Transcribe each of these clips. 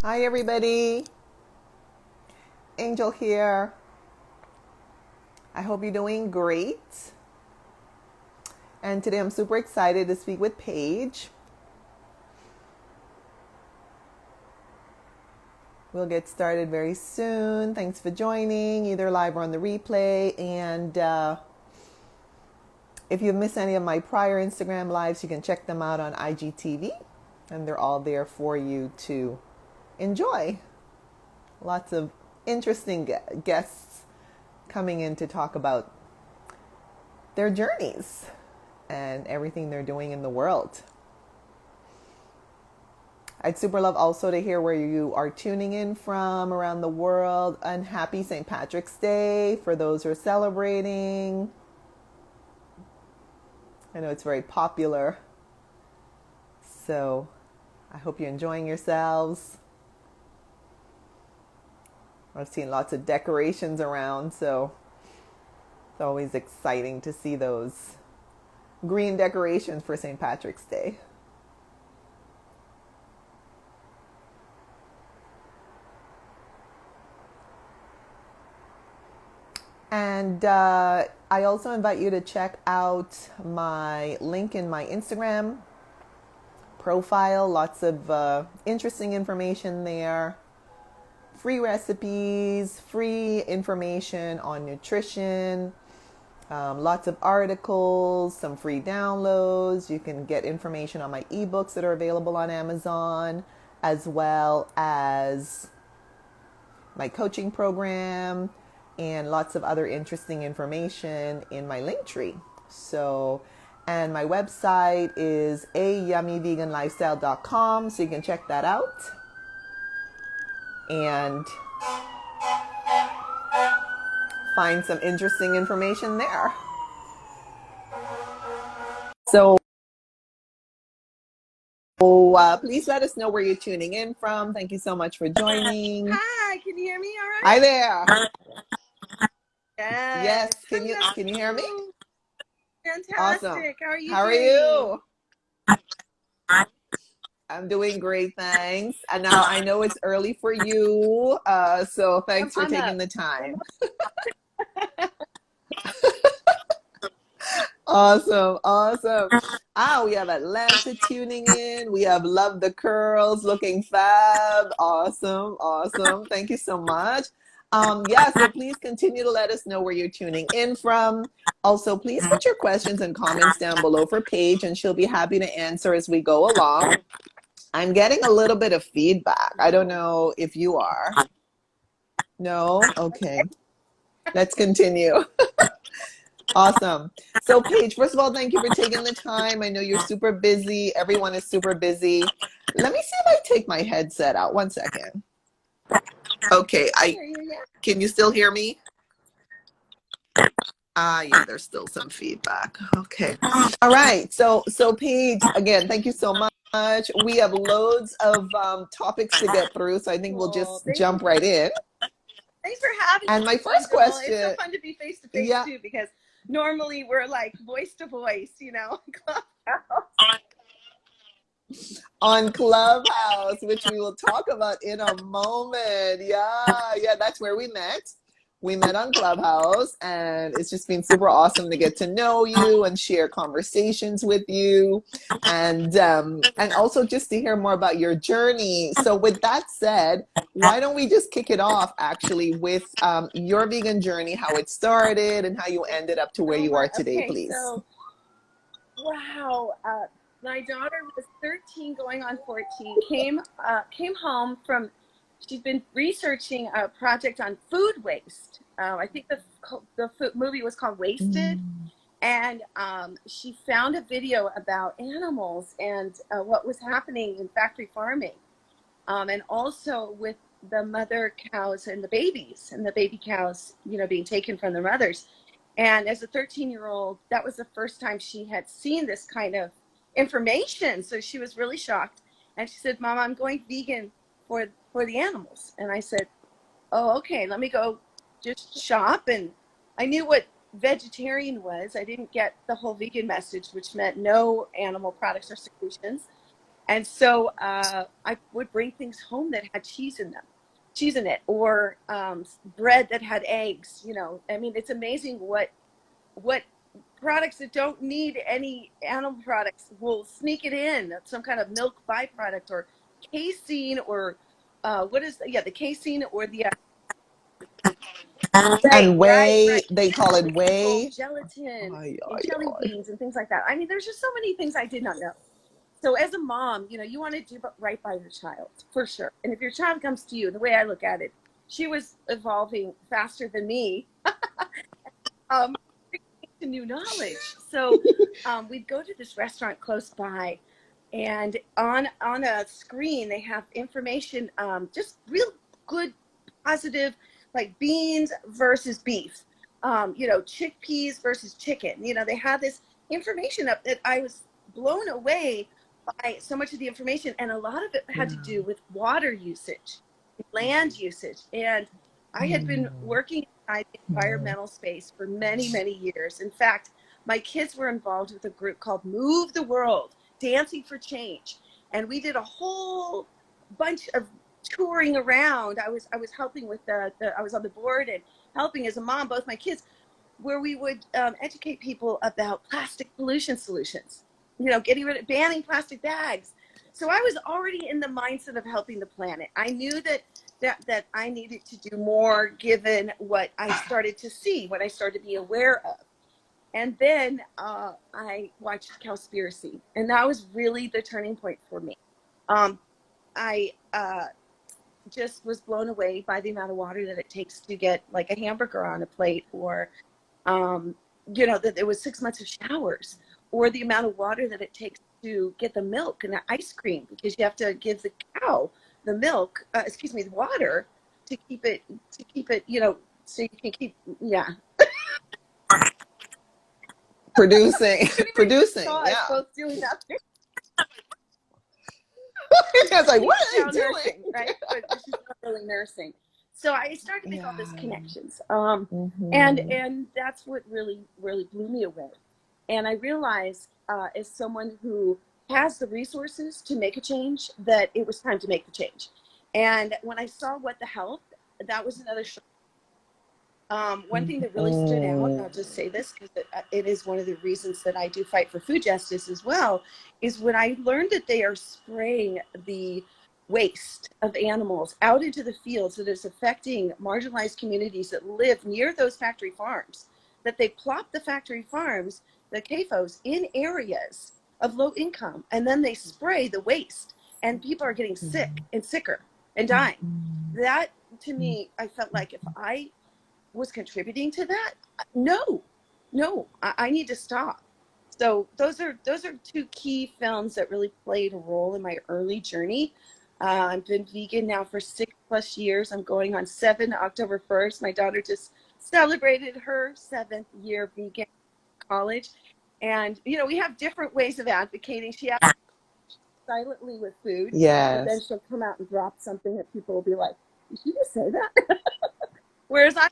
Hi everybody, Angel here. I hope you're doing great. And today I'm super excited to speak with Paige. We'll get started very soon. Thanks for joining, either live or on the replay. And if you've missed any of my prior Instagram lives, you can check them out on IGTV. And they're all there for you to enjoy. Lots of interesting guests coming in to talk about their journeys and everything they're doing in the world. I'd super love also to hear where you are tuning in from around the world. And happy St. Patrick's Day for those who are celebrating. I know it's very popular, so I hope you're enjoying yourselves. I've seen lots of decorations around, so it's always exciting to see those green decorations for St. Patrick's Day. And I also invite you to check out my link in my Instagram profile. Lots of interesting information there. Free recipes, free information on nutrition, lots of articles, some free downloads. You can get information on my ebooks that are available on Amazon, as well as my coaching program, and lots of other interesting information in my link tree. So, and my website is ayummyveganlifestyle.com, so you can check that out. And find some interesting information there. So please let us know where you're tuning in from. Thank you so much for joining. Hi, can you hear me all right? Hi there. Yes. Can you hear me? Fantastic. Awesome. How are you? I'm doing great, thanks. And now I know it's early for you, so thanks for taking the time. Awesome. We have Atlanta tuning in. We have Love the Curls looking fab. Awesome. Thank you so much. So please continue to let us know where you're tuning in from. Also, please put your questions and comments down below for Paige, and she'll be happy to answer as we go along. I'm getting a little bit of feedback. I don't know if you are. No? Okay. Let's continue. Awesome. So Paige, first of all, thank you for taking the time. I know you're super busy. Everyone is super busy. Let me see if I take my headset out. 1 second. Okay. Can you still hear me? Yeah, there's still some feedback. Okay. All right. So Paige, again, thank you so much. We have loads of topics to get through, so I think we'll just jump right in. Thanks for having me. And my first question. It's so fun to be face to face too, because normally we're like voice to voice, on Clubhouse, which we will talk about in a moment. Yeah, that's where we met. We met on Clubhouse, and it's just been super awesome to get to know you and share conversations with you, and also just to hear more about your journey. So with that said, why don't we just kick it off actually with your vegan journey, how it started and how you ended up to where you are today, please. So, wow. My daughter was 13 going on 14, came home from, she's been researching a project on food waste. I think the movie was called Wasted. And she found a video about animals and what was happening in factory farming. And also with the mother cows and the baby cows, being taken from their mothers. And as a 13-year-old, that was the first time she had seen this kind of information. So she was really shocked. And she said, Mom, I'm going vegan for the animals. And I said, oh, okay, let me go just shop. And I knew what vegetarian was. I didn't get the whole vegan message, which meant no animal products or solutions. And so I would bring things home that had cheese in them, cheese in it, or bread that had eggs. You know, I mean, it's amazing what products that don't need any animal products will sneak it in, some kind of milk byproduct or casein or what is the casein or the And right whey, they call it the control whey. gelatin Ay, and ay, jelly ay. beans and things like that. I mean, there's just so many things I did not know. So as a mom, you know, you want to do right by your child for sure. And if your child comes to you, the way I look at it, she was evolving faster than me. Um, to new knowledge. So we'd go to this restaurant close by, and on a screen they have information, just real good, positive, like beans versus beef, you know, chickpeas versus chicken. You know, they had this information up that I was blown away by so much of the information, and a lot of it had to Yeah. do with water usage, land usage, and I had been working inside the environmental space for many, many years. In fact, my kids were involved with a group called Move the World, Dancing for Change. And we did a whole bunch of touring around. I was helping with I was on the board and helping as a mom, both my kids, where we would educate people about plastic pollution solutions, you know, getting rid of banning plastic bags. So I was already in the mindset of helping the planet. I knew that I needed to do more given what I started to see, what I started to be aware of. And then I watched Cowspiracy, and that was really the turning point for me. I just was blown away by the amount of water that it takes to get like a hamburger on a plate, or um, you know, that there was 6 months of showers, or the amount of water that it takes to get the milk and the ice cream, because you have to give the cow the milk, excuse me, the water to keep it, you know, so you can keep, yeah. Producing, If anybody producing, saw us yeah. both doing that, I was like, she's what are now you nursing, doing? right? But she's not really nursing. So I started to make all these Yeah. connections, Hmm. and that's what really blew me away. And I realized, as someone who has the resources to make a change, that it was time to make the change. And when I saw What the Health, that was another show. One thing that really stood out, and I'll just say this because it is one of the reasons that I do fight for food justice as well, is when I learned that they are spraying the waste of animals out into the fields that is affecting marginalized communities that live near those factory farms, that they plop the factory farms, the CAFOs, in areas of low income, and then they spray the waste, and people are getting sick and sicker and dying. That, to me, I felt like if I was contributing to that, no, no, I need to stop. So those are two key films that really played a role in my early journey. I've been vegan now for 6+ years. I'm going on 7 October 1st. My daughter just celebrated her 7th year vegan college. And you know, we have different ways of advocating. She advocates silently with food, but then Yes. she'll come out and drop something that people will be like, did she just say that? Whereas I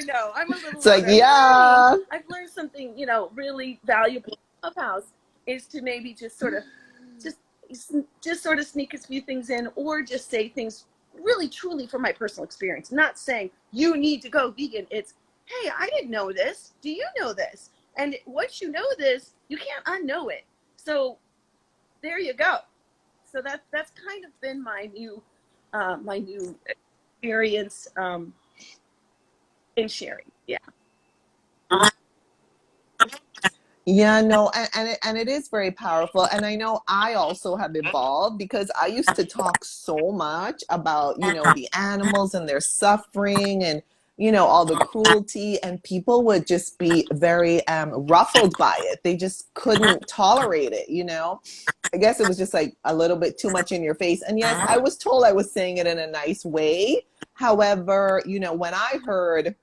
know. I'm a little It's like, louder. yeah. I've learned something, you know, really valuable in Clubhouse, is to maybe just sort of just just sort of sneak a few things in, or just say things really truly from my personal experience. Not saying you need to go vegan. It's, hey, I didn't know this. Do you know this? And once you know this, you can't unknow it. So there you go. So that's kind of been my new experience in sharing. Yeah. Yeah, no, and it is very powerful. And I know I also have evolved because I used to talk so much about, the animals and their suffering and, all the cruelty, and people would just be very ruffled by it. They just couldn't tolerate it. I guess it was just like a little bit too much in your face. And yes, I was told I was saying it in a nice way. However, when I heard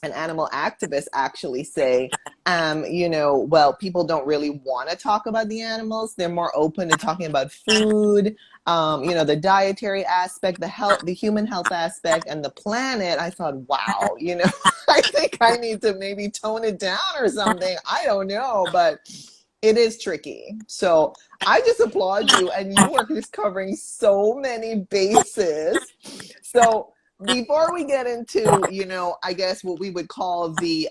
an animal activist actually say, well, people don't really want to talk about the animals. They're more open to talking about food, the dietary aspect, the health, the human health aspect, and the planet. I thought, wow, I think I need to maybe tone it down or something. I don't know, but It is tricky. So I just applaud you, and you are just covering so many bases. So before we get into, I guess what we would call the,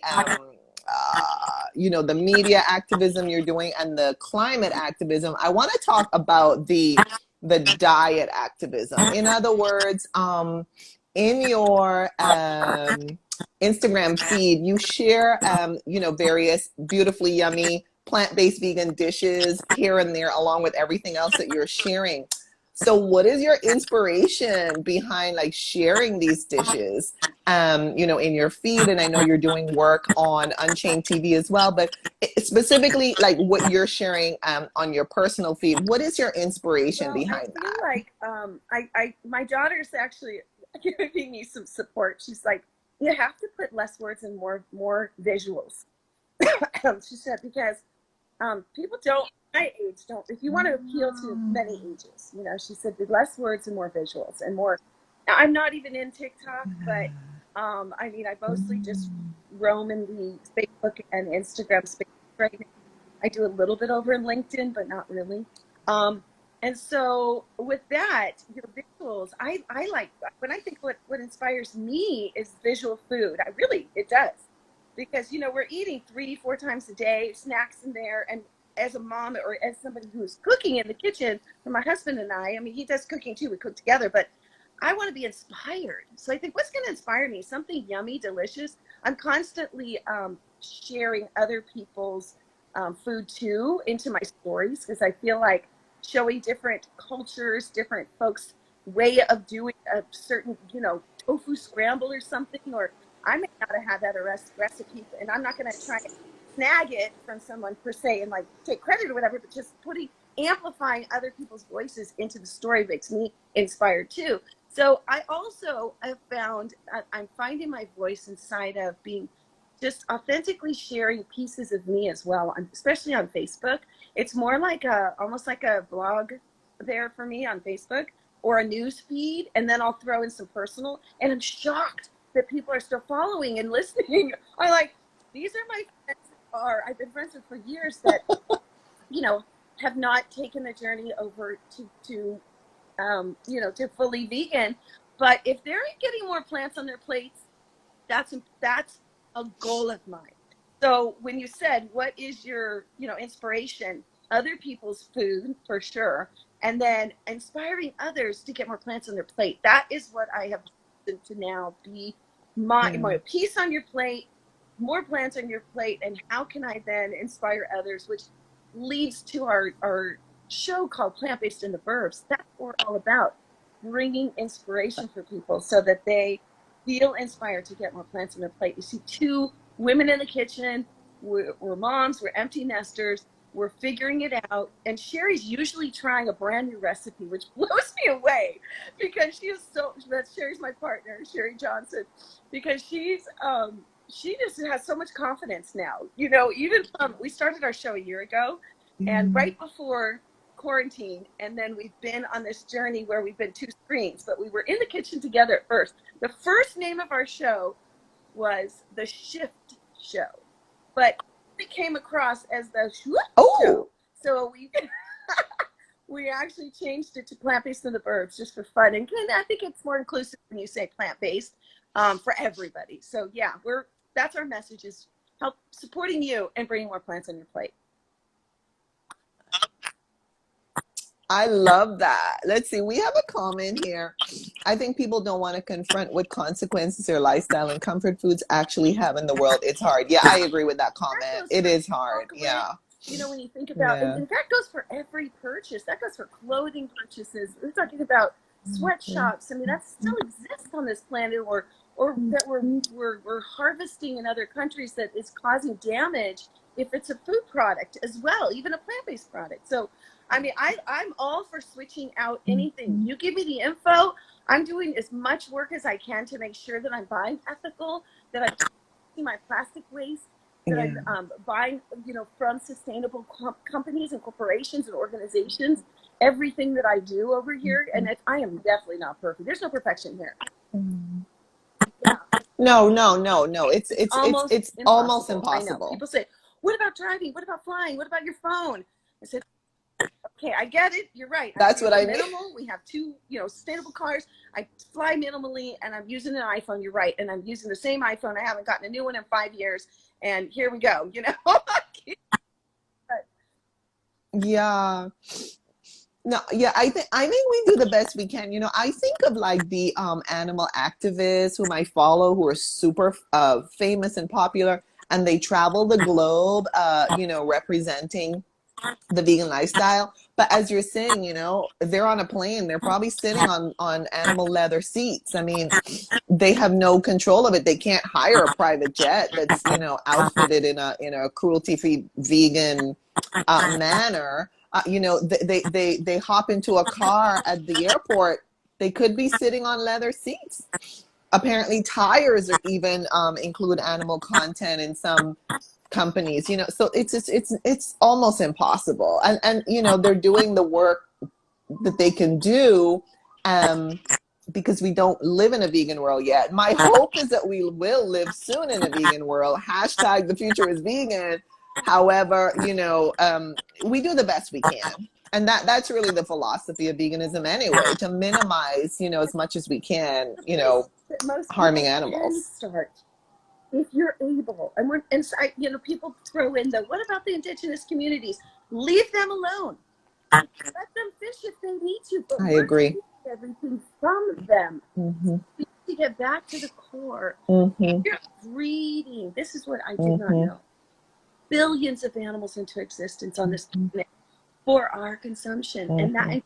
the media activism you're doing and the climate activism, I want to talk about the diet activism. In other words, in your Instagram feed, you share, various beautifully yummy plant-based vegan dishes here and there, along with everything else that you're sharing. So what is your inspiration behind like sharing these dishes, in your feed? And I know you're doing work on Unchained TV as well, but specifically like what you're sharing on your personal feed, what is your inspiration Well, I behind feel that? like my daughter's actually giving me some support. She's like, you have to put less words and more visuals. She said, because people don't, my age don't, if you want to appeal to many ages, she said the less words and more visuals and more. Now, I'm not even in TikTok, but I mostly just roam in the Facebook and Instagram space right now. I do a little bit over in LinkedIn, but not really. And so with that, your visuals, I like, when I think what inspires me is visual food. It does. Because, we're eating 3-4 times a day, snacks in there. And as a mom or as somebody who's cooking in the kitchen for my husband and I mean, he does cooking too. We cook together, but I want to be inspired. So I think what's going to inspire me? Something yummy, delicious. I'm constantly sharing other people's food too into my stories, because I feel like showing different cultures, different folks' way of doing a certain, tofu scramble or something, or I may not have had that recipe, and I'm not going to try and snag it from someone per se and like take credit or whatever, but just amplifying other people's voices into the story makes me inspired too. So I also have found I'm finding my voice inside of being just authentically sharing pieces of me as well, especially on Facebook. It's more like almost like a blog there for me on Facebook, or a news feed, and then I'll throw in some personal, and I'm shocked that people are still following and listening. Are like, these are my friends I've been friends with for years that, have not taken the journey over to fully vegan. But if they're getting more plants on their plates, that's a goal of mine. So when you said, what is your, inspiration? Other people's food, for sure. And then inspiring others to get more plants on their plate. That is what I have to now be my piece on your plate, more plants on your plate. And how can I then inspire others, which leads to our show called Plant-Based in the Burbs. That's what we're all about, bringing inspiration for people so that they feel inspired to get more plants on their plate. You see two women in the kitchen, we're moms, we're empty nesters, we're figuring it out. And Sherry's usually trying a brand new recipe, which blows me away, because Sherry's my partner, Sherry Johnson, because she just has so much confidence now. Even we started our show a year ago, and right before quarantine, and then we've been on this journey where we've been two screens, but we were in the kitchen together at first. The first name of our show was The Shift Show, but it came across as The Show. So we actually changed it to Plant-Based in the Burbs just for fun. And I think it's more inclusive when you say plant-based for everybody. So yeah, that's our message, is help supporting you and bringing more plants on your plate. I love that. Let's see. We have a comment here. I think people don't want to confront what consequences their lifestyle and comfort foods actually have in the world. It's hard. Yeah, I agree with that comment. It is hard. Yeah. When you think about, and that goes for every purchase. That goes for clothing purchases. We're talking about sweatshops. I mean, that still exists on this planet, or that we're harvesting in other countries, that is causing damage if it's a food product as well, even a plant-based product. So I mean, I'm all for switching out anything. You give me the info. I'm doing as much work as I can to make sure that I'm buying ethical, that I'm using my plastic waste, that I'm buying, from sustainable companies and corporations and organizations. Everything that I do over here, and I am definitely not perfect. There's no perfection here. Yeah. No. It's almost impossible. impossible. People say, what about driving? What about flying? What about your phone? I said, okay, I get it. You're right. That's what I mean. Minimal. We have 2, sustainable cars. I fly minimally, and I'm using an iPhone. You're right, and I'm using the same iPhone. I haven't gotten a new one in 5 years, and here we go. Yeah. No, yeah, I think we do the best we can. I think of like the animal activists whom I follow who are super famous and popular, and they travel the globe, representing the vegan lifestyle. But as you're saying, they're on a plane, they're probably sitting on animal leather seats. I mean, they have no control of it. They can't hire a private jet that's, outfitted in a cruelty-free vegan manner. They hop into a car at the airport. They could be sitting on leather seats. Apparently tires are even include animal content in some companies, so it's almost impossible. And they're doing the work that they can do, because we don't live in a vegan world yet. My hope is that we will live soon in a vegan world. Hashtag the future is vegan. However, we do the best we can. And that's really the philosophy of veganism anyway, to minimize, as much as we can, harming animals. Start if you're able. And people throw in what about the indigenous communities? Leave them alone. Let them fish if they need to. But I agree. Everything from them. Mm-hmm. To get back to the core. Mm-hmm. You're breeding. This is what I did not know. Billions of animals into existence on this planet for our consumption. And that includes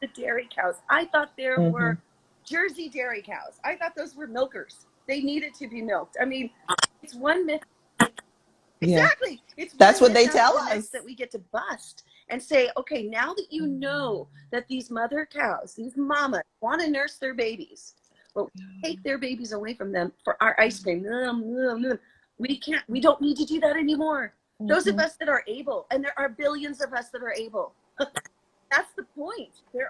the dairy cows. I thought there were Jersey dairy cows. I thought those were milkers. They needed to be milked. I mean, it's one myth. Exactly. That's what they tell us. That we get to bust and say, okay, now that you know that these mother cows, these mamas want to nurse their babies, but we take their babies away from them for our ice cream. We don't need to do that anymore. Those of us that are able, and there are billions of us that are able. That's the point. There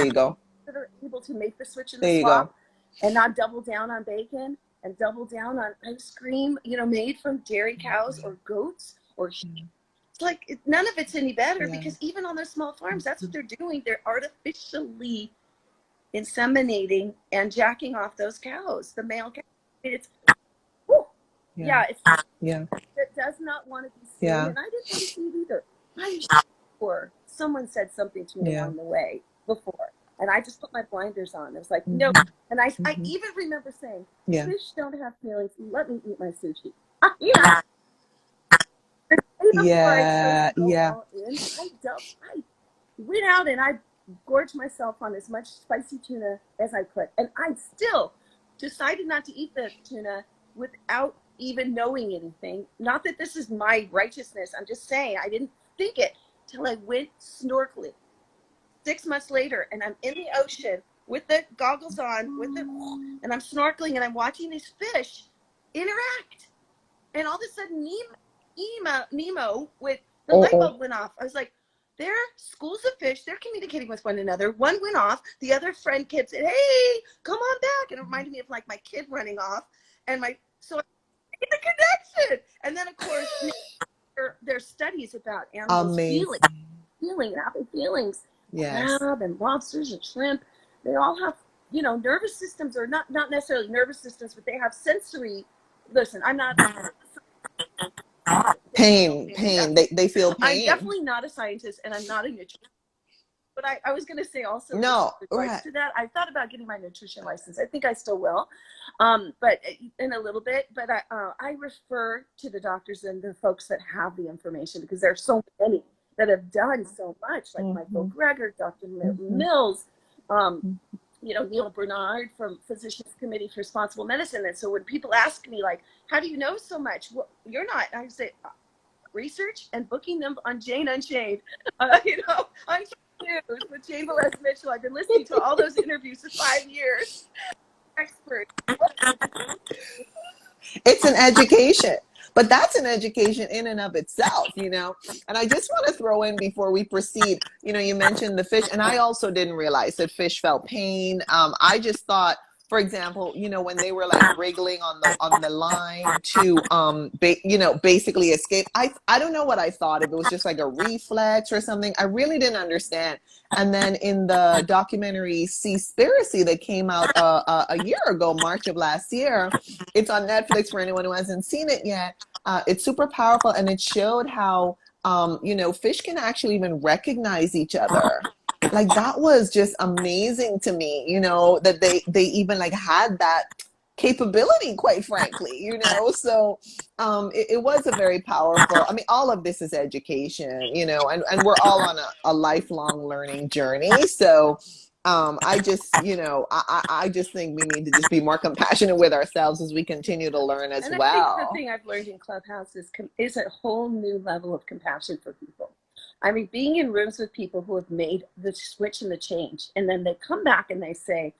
you go. That are able to make the switch in the swap and not double down on bacon and double down on ice cream, made from dairy cows or goats or sheep. It's like none of it's any better because even on those small farms, that's what they're doing. They're artificially inseminating and jacking off those cows, the male cows. It's it does not want to be seen, and I didn't want to see it either. I'm sure someone said something to me along the way before, and I just put my blinders on. It was like, no, and I even remember saying, fish don't have feelings. Let me eat my sushi. I went out and I gorged myself on as much spicy tuna as I could, and I still decided not to eat the tuna without even knowing anything. Not that this is my righteousness. I'm just saying I didn't think it till I went snorkeling 6 months later, and I'm in the ocean with the goggles on, and I'm snorkeling and I'm watching these fish interact, and all of a sudden Nemo with the light bulb went off. I was like, they're schools of fish. They're communicating with one another. One went off. The other friend kid said, "Hey, come on back." And it reminded me of like my kid running off, and so I made the connection. And then of course there's studies about animals feeling and having feelings. Crab and lobsters and shrimp, they all have nervous systems, or not necessarily nervous systems, but they have sensory. Listen, I'm not. Pain. They feel pain. I'm definitely not a scientist, and I'm not a nutritionist. But I was going to say also, to that, I thought about getting my nutrition license. I think I still will, but in a little bit. But I refer to the doctors and the folks that have the information, because there are so many that have done so much, like Michael Greger, Dr. Mills, Neil Bernard from Physicians Committee for Responsible Medicine. And so when people ask me, like, how do you know so much? Well, you're not. I say, research and booking them on Jane Unchained, Unchained News with Jane Velez Mitchell. I've been listening to all those interviews for 5 years. Expert. It's an education. But that's an education in and of itself, And I just want to throw in before we proceed, you mentioned the fish, and I also didn't realize that fish felt pain. I just thought, for example, you know, when they were like wriggling on the line to you know, basically escape. I don't know what I thought, if it was just like a reflex or something. I really didn't understand. And then in the documentary Seaspiracy that came out a year ago, March of last year, it's on Netflix for anyone who hasn't seen it yet. It's super powerful, and it showed how you know, fish can actually even recognize each other. Like that was just amazing to me, you know, that they even like had that capability, quite frankly, you know. So it was a very powerful, I mean, all of this is education, you know, and we're all on a lifelong learning journey. So I just, you know, I just think we need to just be more compassionate with ourselves as we continue to learn as And I think the well. thing I've learned in Clubhouse is a whole new level of compassion for people. I mean, being in rooms with people who have made the switch and the change, and then they come back and they say,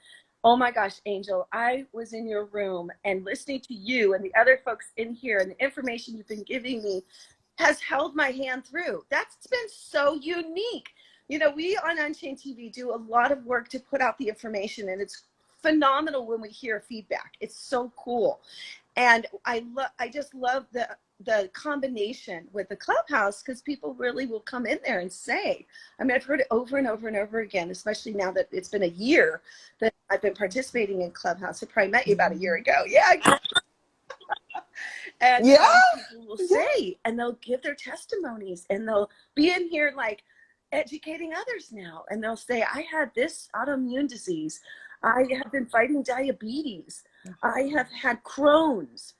oh my gosh, Angel, I was in your room and listening to you and the other folks in here, and the information you've been giving me has held my hand through. That's been so unique. You know, we on Unchained TV do a lot of work to put out the information, and it's phenomenal when we hear feedback. It's so cool. And I just love the combination with the Clubhouse, because people really will come in there and say, I mean, I've heard it over and over and over again, especially now that it's been a year that I've been participating in Clubhouse. I probably met you about a year ago. Yeah. And Yeah, people will yeah. say, and they'll give their testimonies, and they'll be in here like educating others now. And they'll say, I had this autoimmune disease. I have been fighting diabetes. I have had Crohn's,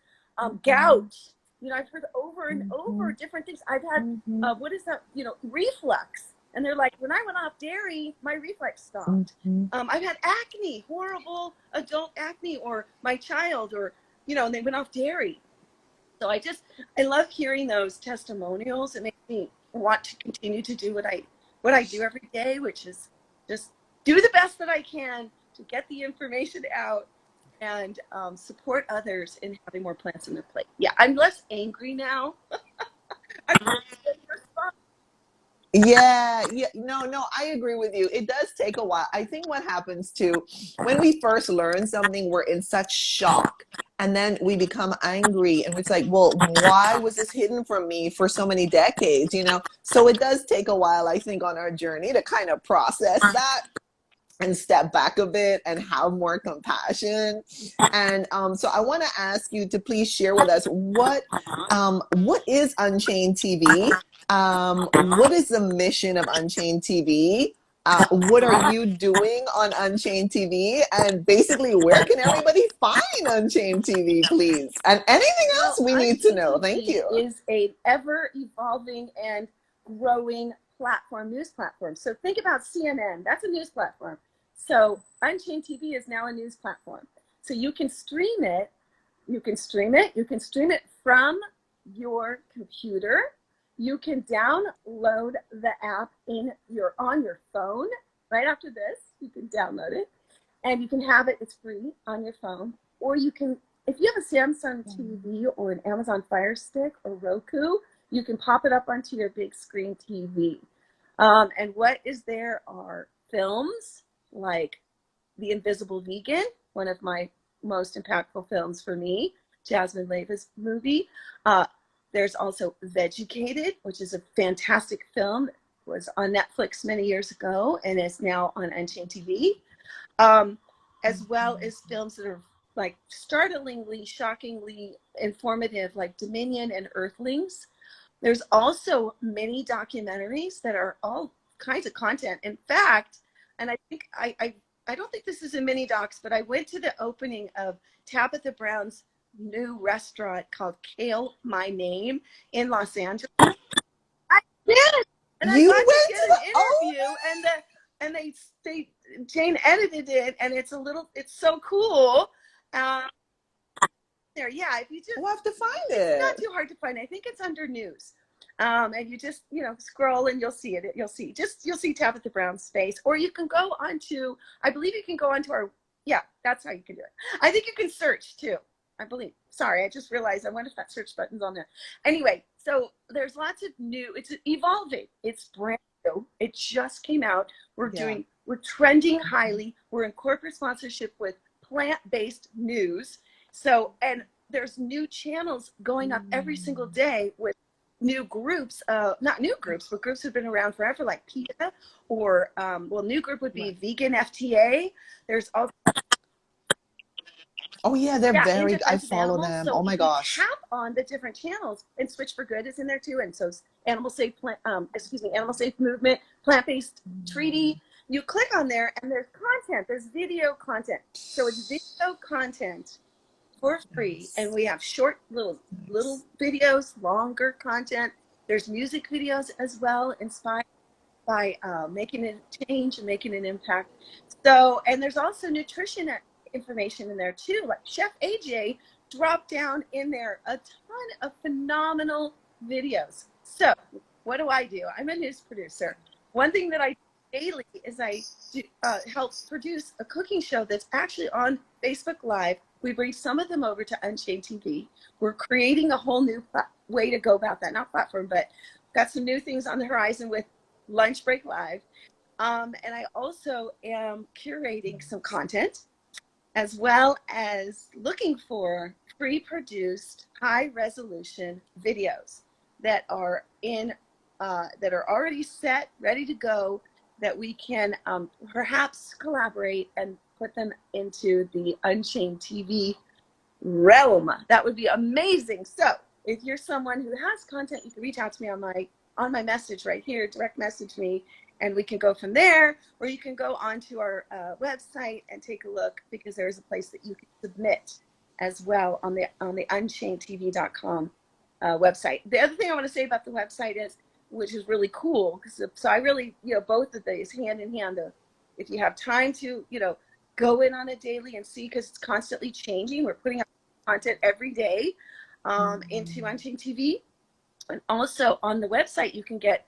gout. You know, I've heard over and over different things. I've had, what is that? You know, reflux. And they're like, when I went off dairy, my reflux stopped. I've had acne, horrible adult acne, or my child, or, you know, and they went off dairy. So I love hearing those testimonials. It makes me want to continue to do what I do every day, which is just do the best that I can to get the information out and support others in having more plants on their plate. Yeah, I'm less angry now. Yeah, yeah, no, I agree with you. It does take a while. I think what happens too, when we first learn something, we're in such shock. And then we become angry, and it's like, well, why was this hidden from me for so many decades, you know? So it does take a while, I think, on our journey to kind of process that and step back a bit and have more compassion. And so I want to ask you to please share with us what is Unchained TV? What is the mission of Unchained TV? What are you doing on Unchained TV? And basically, where can everybody find Unchained TV, please? And anything else Well, we need to Unchained know? Thank TV you. is a ever evolving and growing news platform. So think about CNN. That's a news platform. So Unchained TV is now a news platform. So you can stream it. You can stream it from your computer. You can download the app on your phone. Right after this, you can download it, and you can have it. It's free on your phone, or you can, if you have a Samsung TV or an Amazon Fire Stick or Roku, you can pop it up onto your big screen TV. And what is there are films like The Invisible Vegan, one of my most impactful films for me, Jasmine Leiva's movie. There's also Vegucated, which is a fantastic film. It was on Netflix many years ago and is now on Unchained TV. As well as films that are like startlingly, shockingly informative, like Dominion and Earthlings. There's also many documentaries that are all kinds of content. In fact, and I think I don't think this is in mini docs, but I went to the opening of Tabitha Brown's new restaurant called Kale My Name in Los Angeles. I did, and I You got to went get to an the interview, and they Jane edited it, and it's so cool. There, yeah. If you just, we'll have to find it's not it. too hard to find. I think it's under news. And you just, scroll and you'll see it. You'll see Tabitha Brown's face, or you can go onto, I believe you can go onto yeah, that's how you can do it. I think you can search too, I believe. Sorry, I just realized I wonder if that search button's on there. Anyway, so there's lots of it's evolving. It's brand new. It just came out. We're trending highly. We're in corporate sponsorship with plant-based news. So, and there's new channels going up every single day with new groups, not new groups, but groups who've been around forever, like PETA, or, well, new group would be Vegan FTA. There's all Oh yeah, they're in very, I defense of follow animals. them. So Oh my if you gosh. tap on the different channels, and Switch for Good is in there too, and so Animal Safe Animal Safe Movement, Plant-Based Treaty. You click on there, and there's content. There's video content. So it's video content for free, and we have short little videos, longer content. There's music videos as well, inspired by making a change and making an impact. So, and there's also nutrition information in there too. Like Chef AJ dropped down in there a ton of phenomenal videos. So, what do? I'm a news producer. One thing that I do daily is I help produce a cooking show that's actually on Facebook Live. We bring some of them over to Unchained TV. We're creating a whole new way to go about that, not platform, but got some new things on the horizon with Lunch Break Live. And I also am curating some content as well as looking for pre-produced high resolution videos that are that are already set, ready to go, that we can perhaps collaborate and put them into the Unchained TV realm. That would be amazing. So if you're someone who has content, you can reach out to me on my message right here, direct message me, and we can go from there. Or you can go onto our website and take a look, because there is a place that you can submit as well on the unchainedtv.com website. The other thing I want to say about the website is, which is really cool, so I really, both of these hand in hand. If you have time to, go in on it daily and see, because it's constantly changing. We're putting out content every day into Unchained TV. And also on the website, you can get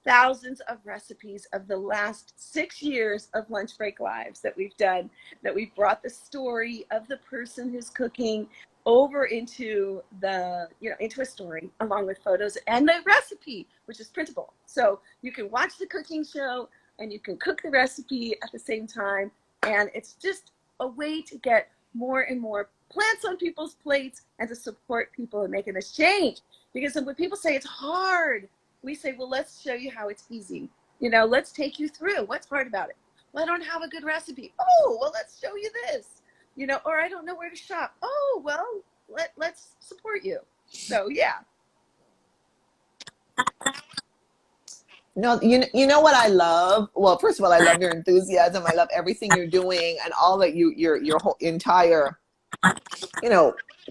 thousands of recipes of the last 6 years of Lunch Break Lives that we've done, that we've brought the story of the person who's cooking over into into a story, along with photos and the recipe, which is printable. So you can watch the cooking show and you can cook the recipe at the same time. And it's just a way to get more and more plants on people's plates and to support people in making this change. Because when people say it's hard, we say, well, let's show you how it's easy. Let's take you through. What's hard about it? Well, I don't have a good recipe. Oh, well, let's show you this. Or I don't know where to shop. Oh, well, let's support you. So, yeah. No, you know what I love? Well, first of all, I love your enthusiasm. I love everything you're doing and all that your whole entire,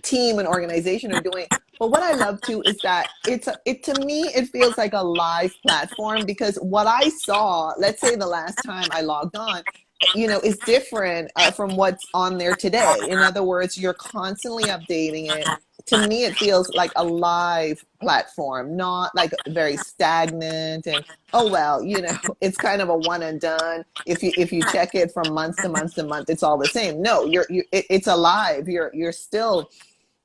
team and organization are doing. But what I love too is that to me it feels like a live platform, because what I saw, let's say the last time I logged on, is different from what's on there today. In other words, you're constantly updating it. To me, it feels like a live platform, not like very stagnant and, oh well, it's kind of a one and done. If you check it from month to month to month, it's all the same. No, it's alive. You're still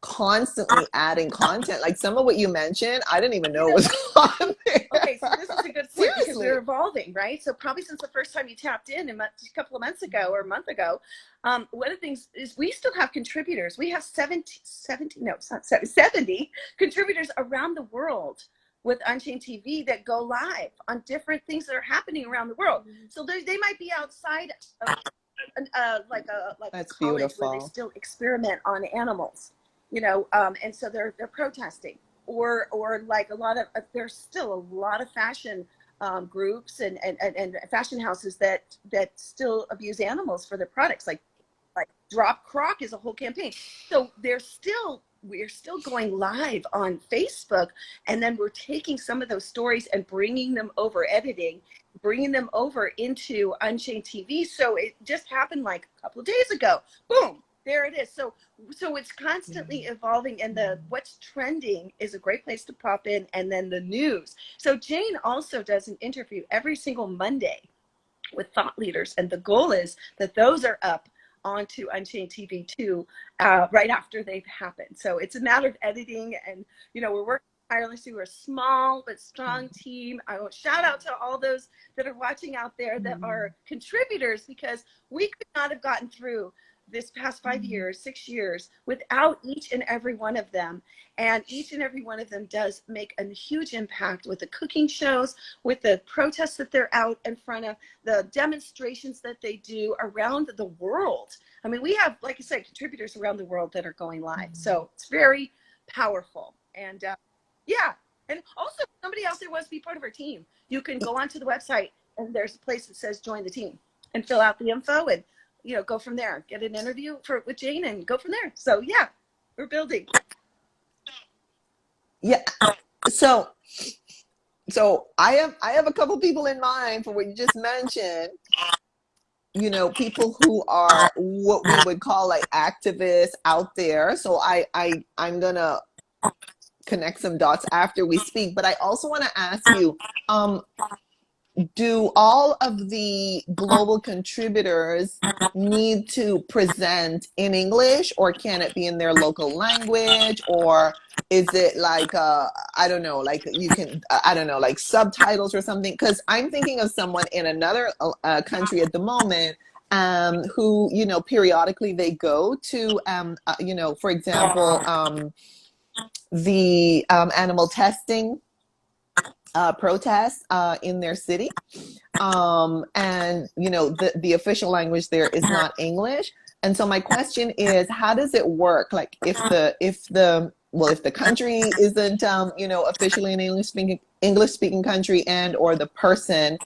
constantly adding content. Like some of what you mentioned, I didn't even know was on there. Okay, so this is a good point, because Seriously. we're evolving, right? So probably since the first time you tapped in a couple of months ago or a month ago, one of the things is we still have contributors. We have 70 contributors around the world with Unchained TV that go live on different things that are happening around the world. So they might be outside of like a That's college where they beautiful. still experiment on animals, and so they're protesting, or like there's still a lot of fashion groups and fashion houses that still abuse animals for their products, like Drop Croc is a whole campaign. So we're still going live on Facebook, and then we're taking some of those stories and bringing them over, bringing them over into Unchained TV. So it just happened like a couple of days ago. Boom, there it is. So it's constantly evolving, and what's trending is a great place to pop in, and then the news. So Jane also does an interview every single Monday with thought leaders, and the goal is that those are up onto Unchained TV too, right after they've happened. So it's a matter of editing, and we're working tirelessly. We're a small but strong team. I want to shout out to all those that are watching out there that are contributors, because we could not have gotten through this past 5 years, 6 years, without each and every one of them. And each and every one of them does make a huge impact with the cooking shows, with the protests that they're out in front of, the demonstrations that they do around the world. I mean, we have, like I said, contributors around the world that are going live. So it's very powerful. And yeah. And also, if somebody else there wants to be part of our team, you can go onto the website and there's a place that says join the team and fill out the info and, you know, go from there. Get an interview with Jane and go from there. So yeah, we're building. Yeah. So I have a couple people in mind for what you just mentioned. You know, people who are what we would call like activists out there. So I'm gonna connect some dots after we speak. But I also want to ask you, do all of the global contributors need to present in English, or can it be in their local language, or is it like I don't know, like you can I don't know, like subtitles or something? Because I'm thinking of someone in another country at the moment who, you know, periodically they go to you know, for example, the animal testing protests in their city, and you know the official language there is not English. And so my question is, how does it work? Like if the country isn't you know, officially an English speaking country, and or the person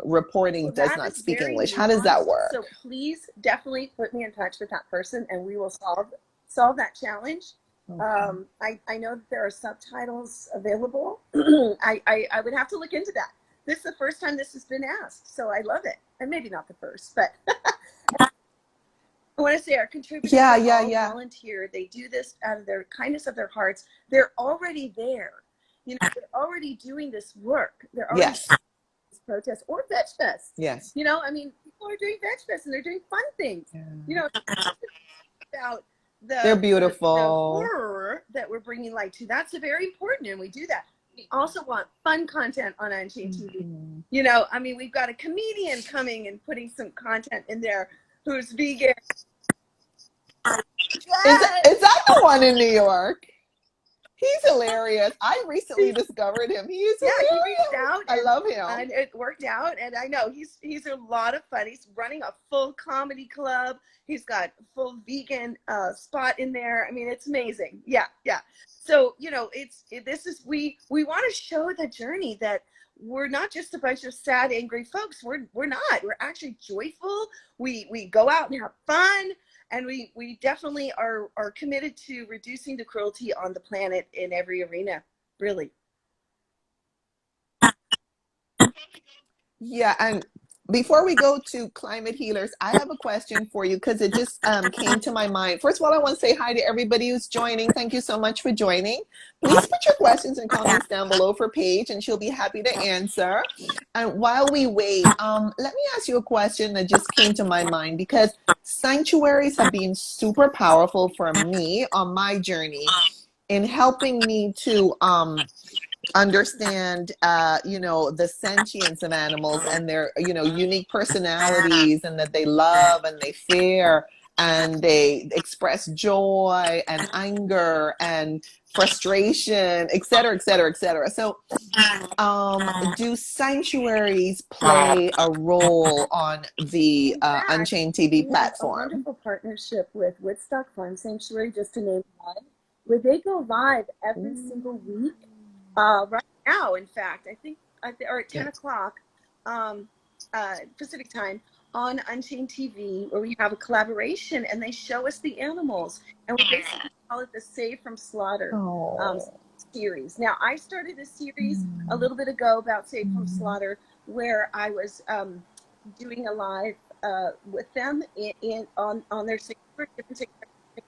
reporting Well, does that not is speak very English, how does that nuanced. work? So please definitely put me in touch with that person and we will solve that challenge. I know that there are subtitles available. I would have to look into that. This is the first time this has been asked, so I love it. And maybe not the first, but I want to say our contributors are all volunteer. They do this out of their kindness of their hearts. They're already there. You know, they're already doing this work. They're already doing this protest or Veg Fest. Yes. You know, I mean, people are doing Veg Fest and they're doing fun things. You know, about They're beautiful. the horror that we're bringing light to. That's very important, and we do that. We also want fun content on Unchained TV. You know, I mean, we've got a comedian coming and putting some content in there who's vegan. Is that the one in New York? He's hilarious. I recently discovered him. He is hilarious. He reached out. I love him. And it worked out. And I know he's a lot of fun. He's running a full comedy club. He's got a full vegan spot in there. I mean, it's amazing. Yeah. So, you know, we want to show the journey that we're not just a bunch of sad, angry folks. We're not. We're actually joyful. We go out and have fun. And we definitely are committed to reducing the cruelty on the planet in every arena, really. Yeah, and before we go to climate healers, I have a question for you because it just came to my mind. First of all, I want to say hi to everybody who's joining. Thank you so much for joining. Please put your questions and comments down below for Paige, and she'll be happy to answer. And while we wait, let me ask you a question that just came to my mind, because sanctuaries have been super powerful for me on my journey in helping me to understand you know, the sentience of animals and their, you know, unique personalities, and that they love and they fear and they express joy and anger and frustration, etc., etc., etc. So do sanctuaries play a role on the Unchained TV platform? A wonderful partnership with Woodstock Farm Sanctuary, just to name one, where they go live every single week. Right now, in fact, I think, or at 10 o'clock Pacific time on Unchained TV, where we have a collaboration and they show us the animals. And we basically call it the Save from Slaughter series. Now, I started a series a little bit ago about Save from Slaughter, where I was doing a live with them on their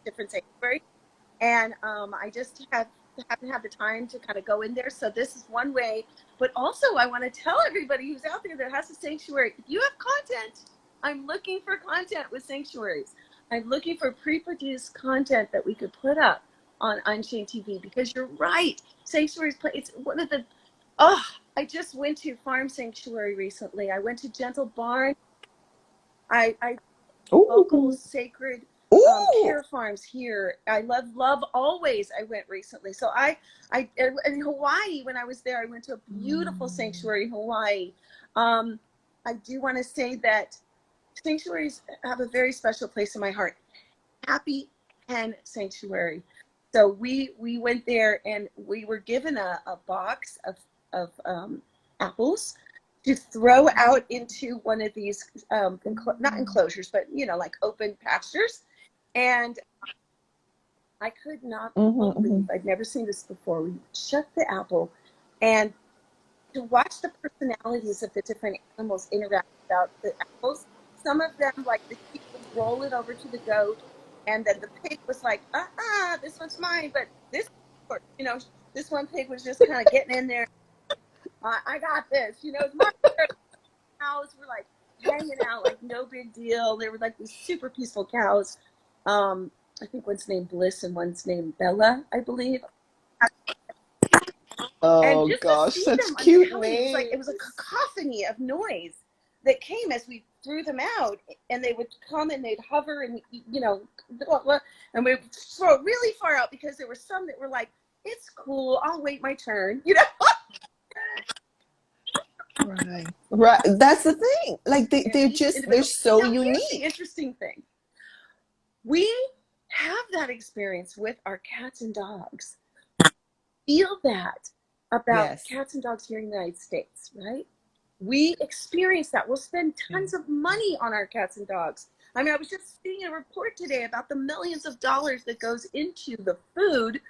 different sanctuary. And I just haven't had the time to kind of go in there. So this is one way. But also, I want to tell everybody who's out there that has a sanctuary, if you have content, I'm looking for content with sanctuaries. I'm looking for pre-produced content that we could put up on Unchained TV, because you're right. Sanctuaries play, it's one of the, I just went to Farm Sanctuary recently. I went to Gentle Barn. I local Ooh. sacred Ooh. care farms here. I love always. I went recently. So in Hawaii, when I was there, I went to a beautiful sanctuary in Hawaii. I do want to say that sanctuaries have a very special place in my heart. Happy Hen Sanctuary. So we went there and we were given a box of apples to throw out into one of these not enclosures, but like open pastures. And I could not Mm-hmm, believe, mm-hmm. I'd never seen this before. We shut the apple, and to watch the personalities of the different animals interact about the apples. Some of them, like the sheep, would roll it over to the goat, and then the pig was like, this one's mine. But this one pig was just kind of getting in there. I got this. It's my turn. Cows were like hanging out, like no big deal. They were like these super peaceful cows. I think one's named Bliss and one's named Bella, I believe. And Oh just to gosh, see such them, I'm cute telling you, names. it was a cacophony of noise that came as we threw them out, and they would come and they'd hover and and we would throw really far out because there were some that were like, "It's cool, I'll wait my turn," Right. Right. That's the thing. Like they're Each just they're individual. so Now, here's the unique. interesting thing: we have that experience with our cats and dogs. Feel that about Yes. cats and dogs here in the United States, right? We experience that. We'll spend Yeah. tons of money on our cats and dogs. I mean, I was just seeing a report today about the millions of dollars that goes into the food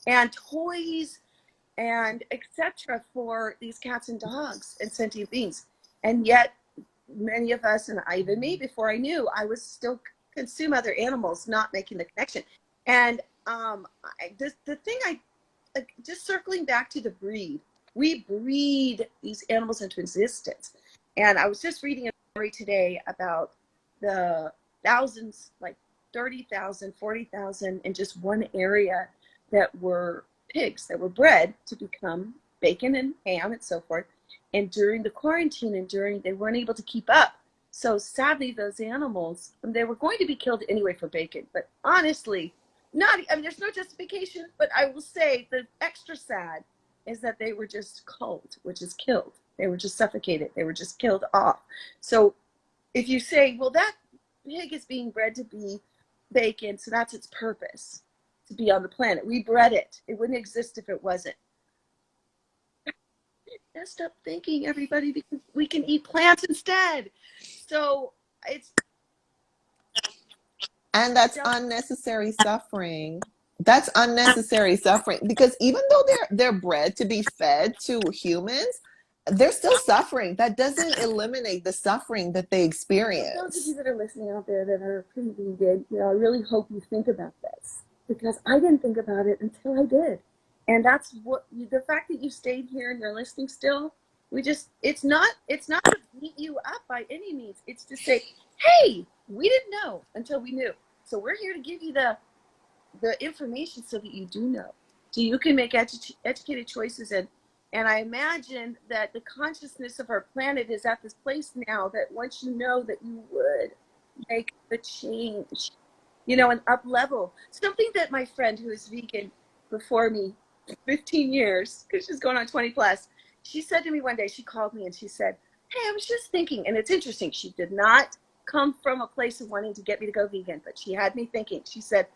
and toys and etc. for these cats and dogs and sentient beings. And yet many of us, and even me before I knew, I was still consume other animals, not making the connection. And the thing just circling back to the breed, we breed these animals into existence. And I was just reading a story today about the thousands, like 30,000, 40,000 in just one area that were pigs that were bred to become bacon and ham and so forth. And during the quarantine and they weren't able to keep up. So sadly, those animals, they were going to be killed anyway for bacon. But honestly, there's no justification, but I will say the extra sad is that they were just culled, which is killed. They were just suffocated. They were just killed off. So if you say, well, that pig is being bred to be bacon, so that's its purpose, to be on the planet. We bred it. It wouldn't exist if it wasn't. Messed up thinking, everybody, because we can eat plants instead. So it's And that's unnecessary suffering. That's unnecessary suffering because even though they're bred to be fed to humans, they're still suffering. That doesn't eliminate the suffering that they for those of you experience. that are listening out there that are pretty vegan, I really hope you think about this, because I didn't think about it until I did. And that's what the fact that you stayed here and you're listening still. It's not to beat you up by any means. It's to say, hey, we didn't know until we knew. So we're here to give you the information so that you do know, so you can make educated choices. And I imagine that the consciousness of our planet is at this place now that once you know that you would make the change, and up level. Something that my friend who is vegan before me 15 years, because she's going on 20 plus, she said to me one day, she called me and she said, hey, I was just thinking, and it's interesting, she did not come from a place of wanting to get me to go vegan, but she had me thinking. She said,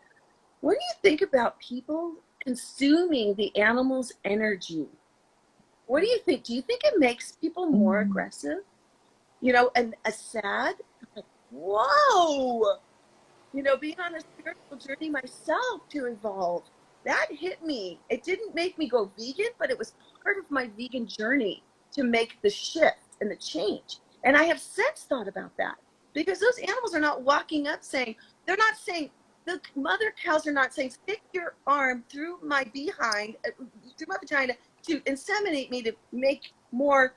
what do you think about people consuming the animal's energy? What do you think? Do you think it makes people more Mm. aggressive? And a sad? Like, whoa! Being on a spiritual journey myself to evolve, that hit me. It didn't make me go vegan, but it was part of my vegan journey to make the shift and the change. And I have since thought about that, because those animals are not walking up saying, they're not saying, the mother cows are not saying, stick your arm through my behind, through my vagina to inseminate me to make more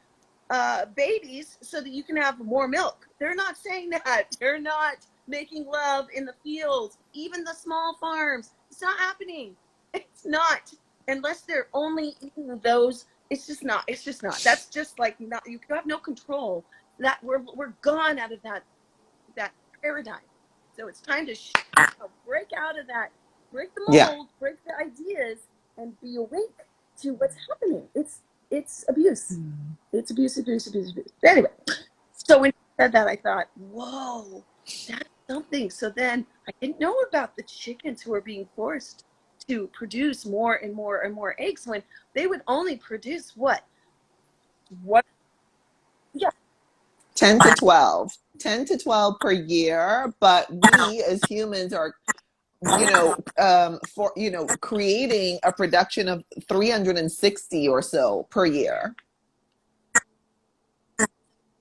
babies so that you can have more milk. They're not saying that. They're not making love in the fields, even the small farms. It's not happening. It's not, unless they're only eating those. It's just not. It's just not. That's just like, not, you have no control. That we're gone out of that paradigm. So it's time to break out of that, break the Yeah. mold, break the ideas, and be awake to what's happening. It's abuse. It's abuse. Anyway, so when you said that, I thought, whoa, that's something. So then I didn't know about the chickens who are being forced to produce more and more and more eggs when they would only produce what? Yeah. 10 to 12. 10 to 12 per year, but we as humans are creating a production of 360 or so per year.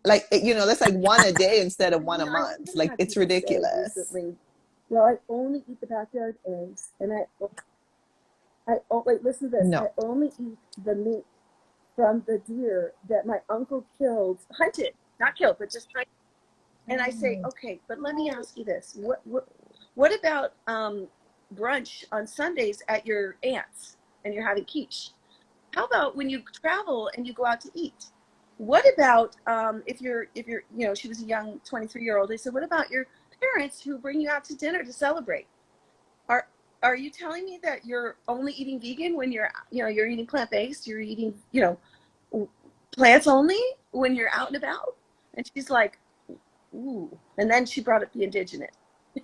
Like, that's like one a day instead of one a I month. even Like, had it's people say ridiculous. recently, well, I only eat the backyard eggs, and wait, listen to this. I No. only eat the meat from the deer that my uncle hunted, not killed, but just hunted. And I say, okay, but let me ask you this: what about brunch on Sundays at your aunt's and you're having quiche? How about when you travel and you go out to eat? What about if you're she was a young 23-year-old. They said, what about your parents who bring you out to dinner to celebrate? Are are you telling me that you're only eating vegan when you're eating plant-based? You're eating plants only when you're out and about? And she's like, ooh. And then she brought up the Indigenous,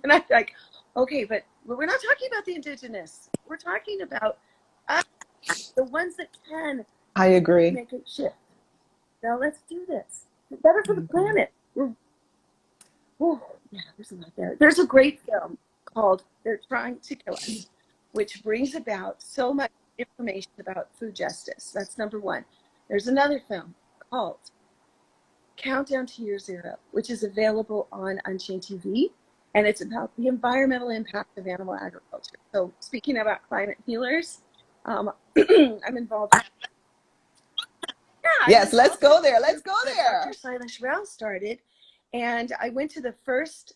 and I'm like, okay, but we're not talking about the Indigenous. We're talking about us, the ones that can I agree. make a shift. Now let's do this. It's better for the planet. Yeah, there's a lot there. There's a great film called They're Trying to Kill Us, which brings about so much information about food justice. That's number one. There's another film called Countdown to Year Zero, which is available on Unchained TV, and it's about the environmental impact of animal agriculture. So speaking about climate healers, I'm involved. Yeah, I'm Yes, let's involved go with there. the Let's group go that Dr. there. Silas Rao started, and I went to the first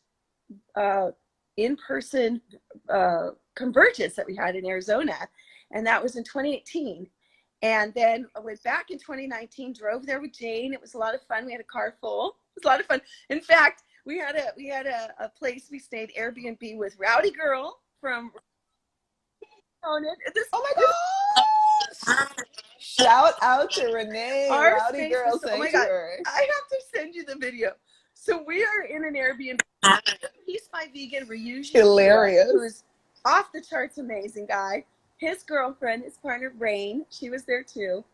in-person Convergence that we had in Arizona, and that was in 2018. And then I went back in 2019, drove there with Jane. It was a lot of fun. We had a car full. It was a lot of fun. In fact, we had a place we stayed Airbnb with Rowdy Girl from Oh my gosh. Shout out to Renee, our Rowdy space Girl was oh my god, Sanctuary. I have to send you the video. So we are in an Airbnb. Peace by Vegan Rejuvenation, Hilarious. who's off the charts amazing guy. His girlfriend, his partner Rain, she was there too.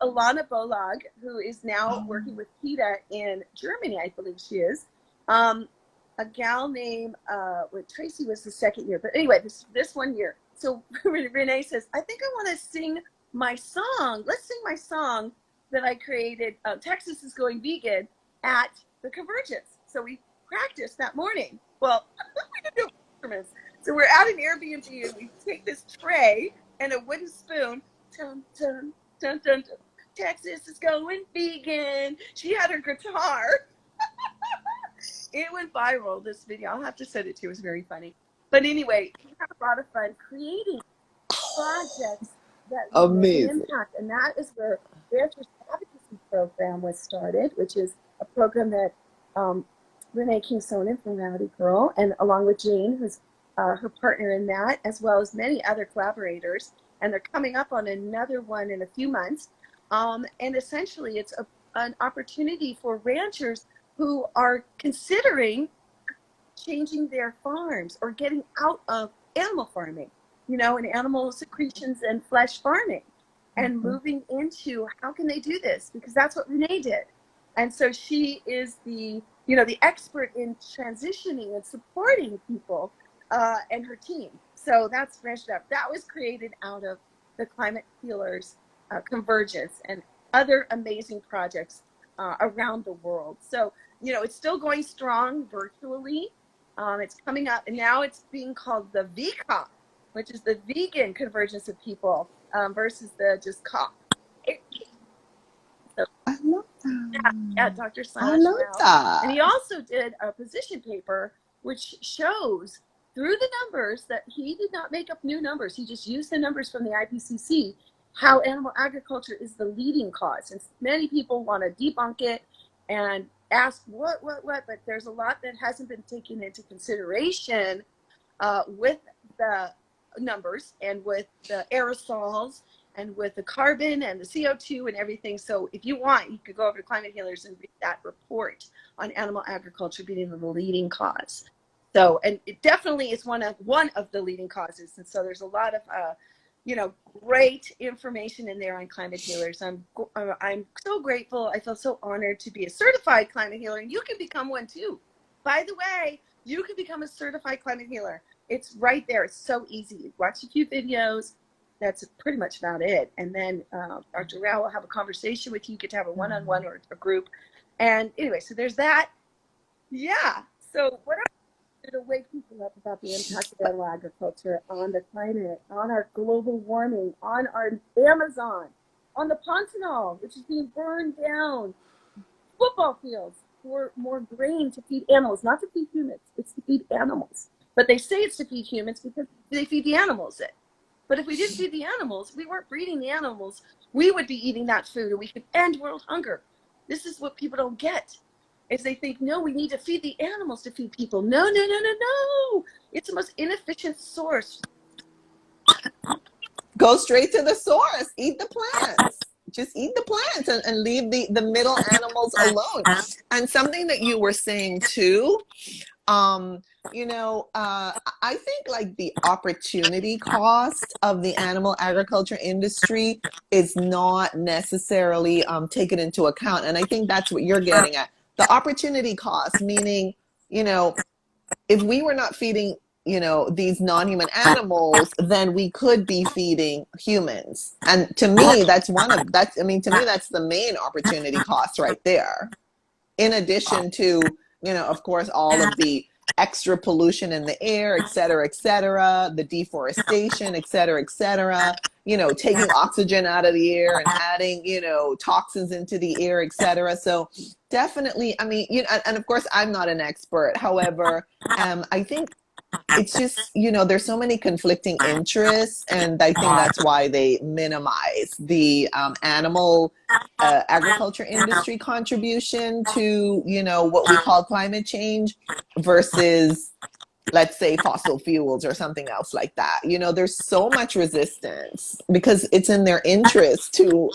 Alana Bolag, who is now working with PETA in Germany, I believe she is. A gal named Tracy was the second year, but anyway, this 1 year. So Renee says, I think I want to sing my song. Let's sing my song that I created. Texas is going vegan at the Convergence. So we practiced that morning. Well, we didn't do instruments. So we're at an Airbnb and we take this tray and a wooden spoon. Dun, dun, dun, dun, dun. Texas is going vegan. She had her guitar. It went viral, this video. I'll have to send it to you. It was very funny. But anyway, we had a lot of fun creating projects that will make an Amazing. impact. And that is where Rancher's Advocacy Program was started, which is a program that Renee King-Sonin from Rowdy Girl, and along with Jane, who's her partner in that, as well as many other collaborators. And they're coming up on another one in a few months. And essentially, it's an opportunity for ranchers who are considering changing their farms or getting out of animal farming, and animal secretions and flesh farming, and moving into how can they do this? Because that's what Renee did. And so she is the expert in transitioning and supporting people and her team. So that's Ranch Up. That was created out of the Climate Healers Convergence and other amazing projects around the world. So, it's still going strong virtually. It's coming up, and now it's being called the VCOP, which is the Vegan Convergence of People versus the just COP. So, I love that. yeah, Dr. I Silas love Rao. And that. he also did a position paper which shows through the numbers that he did not make up new numbers. He just used the numbers from the IPCC, how animal agriculture is the leading cause. And many people want to debunk it and ask what, but there's a lot that hasn't been taken into consideration with the numbers and with the aerosols and with the carbon and the CO2 and everything. So if you want, you could go over to Climate Healers and read that report on animal agriculture being the leading cause. So, and it definitely is one of the leading causes. And so there's a lot of, great information in there on Climate Healers. I'm so grateful. I feel so honored to be a certified climate healer, and you can become one too. By the way, you can become a certified climate healer. It's right there. It's so easy. Watch a few videos. That's pretty much about it. And then Dr. Rao will have a conversation with you. You get to have a one-on-one or a group. And anyway, so there's that. Yeah. So what to wake people up about the impact of animal agriculture on the climate, on our global warming, on our Amazon, on the Pantanal, which is being burned down, football fields for more grain to feed animals, not to feed humans. It's to feed animals. But they say it's to feed humans because they feed the animals it. But if we didn't feed the animals, we weren't breeding the animals, we would be eating that food and we could end world hunger. This is what people don't get. Is they think, no, we need to feed the animals to feed people. No, no, no, no, no. It's the most inefficient source. Go straight to the source. Eat the plants. Just eat the plants and leave the middle animals alone. And something that you were saying too, I think like the opportunity cost of the animal agriculture industry is not necessarily taken into account. And I think that's what you're getting at. The opportunity cost, meaning, if we were not feeding, these non-human animals, then we could be feeding humans. And to me, that's the main opportunity cost right there. In addition to, of course, all of the extra pollution in the air, et cetera, the deforestation, et cetera, taking oxygen out of the air and adding, toxins into the air, et cetera. So definitely, and of course, I'm not an expert. However, I think it's just, there's so many conflicting interests, and I think that's why they minimize the animal agriculture industry contribution to, what we call climate change versus, let's say, fossil fuels or something else like that. There's so much resistance because it's in their interest to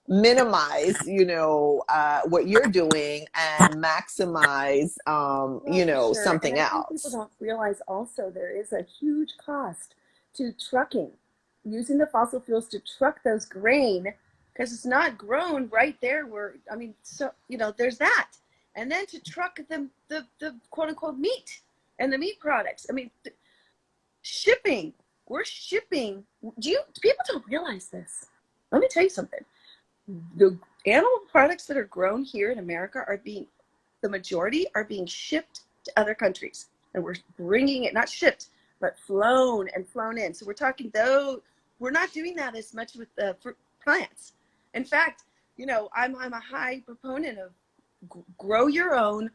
minimize, what you're doing and maximize, Sure. something And I think people else. don't realize also there is a huge cost to trucking, using the fossil fuels to truck those grain, because it's not grown right there there's that. And then to truck the quote unquote meat and the meat products. Shipping. We're shipping. People don't realize this. Let me tell you something. The animal products that are grown here in America the majority are being shipped to other countries. And we're bringing it, not shipped, but flown in. So we're talking, though, we're not doing that as much with the plants. In fact, I'm a high proponent of grow your own,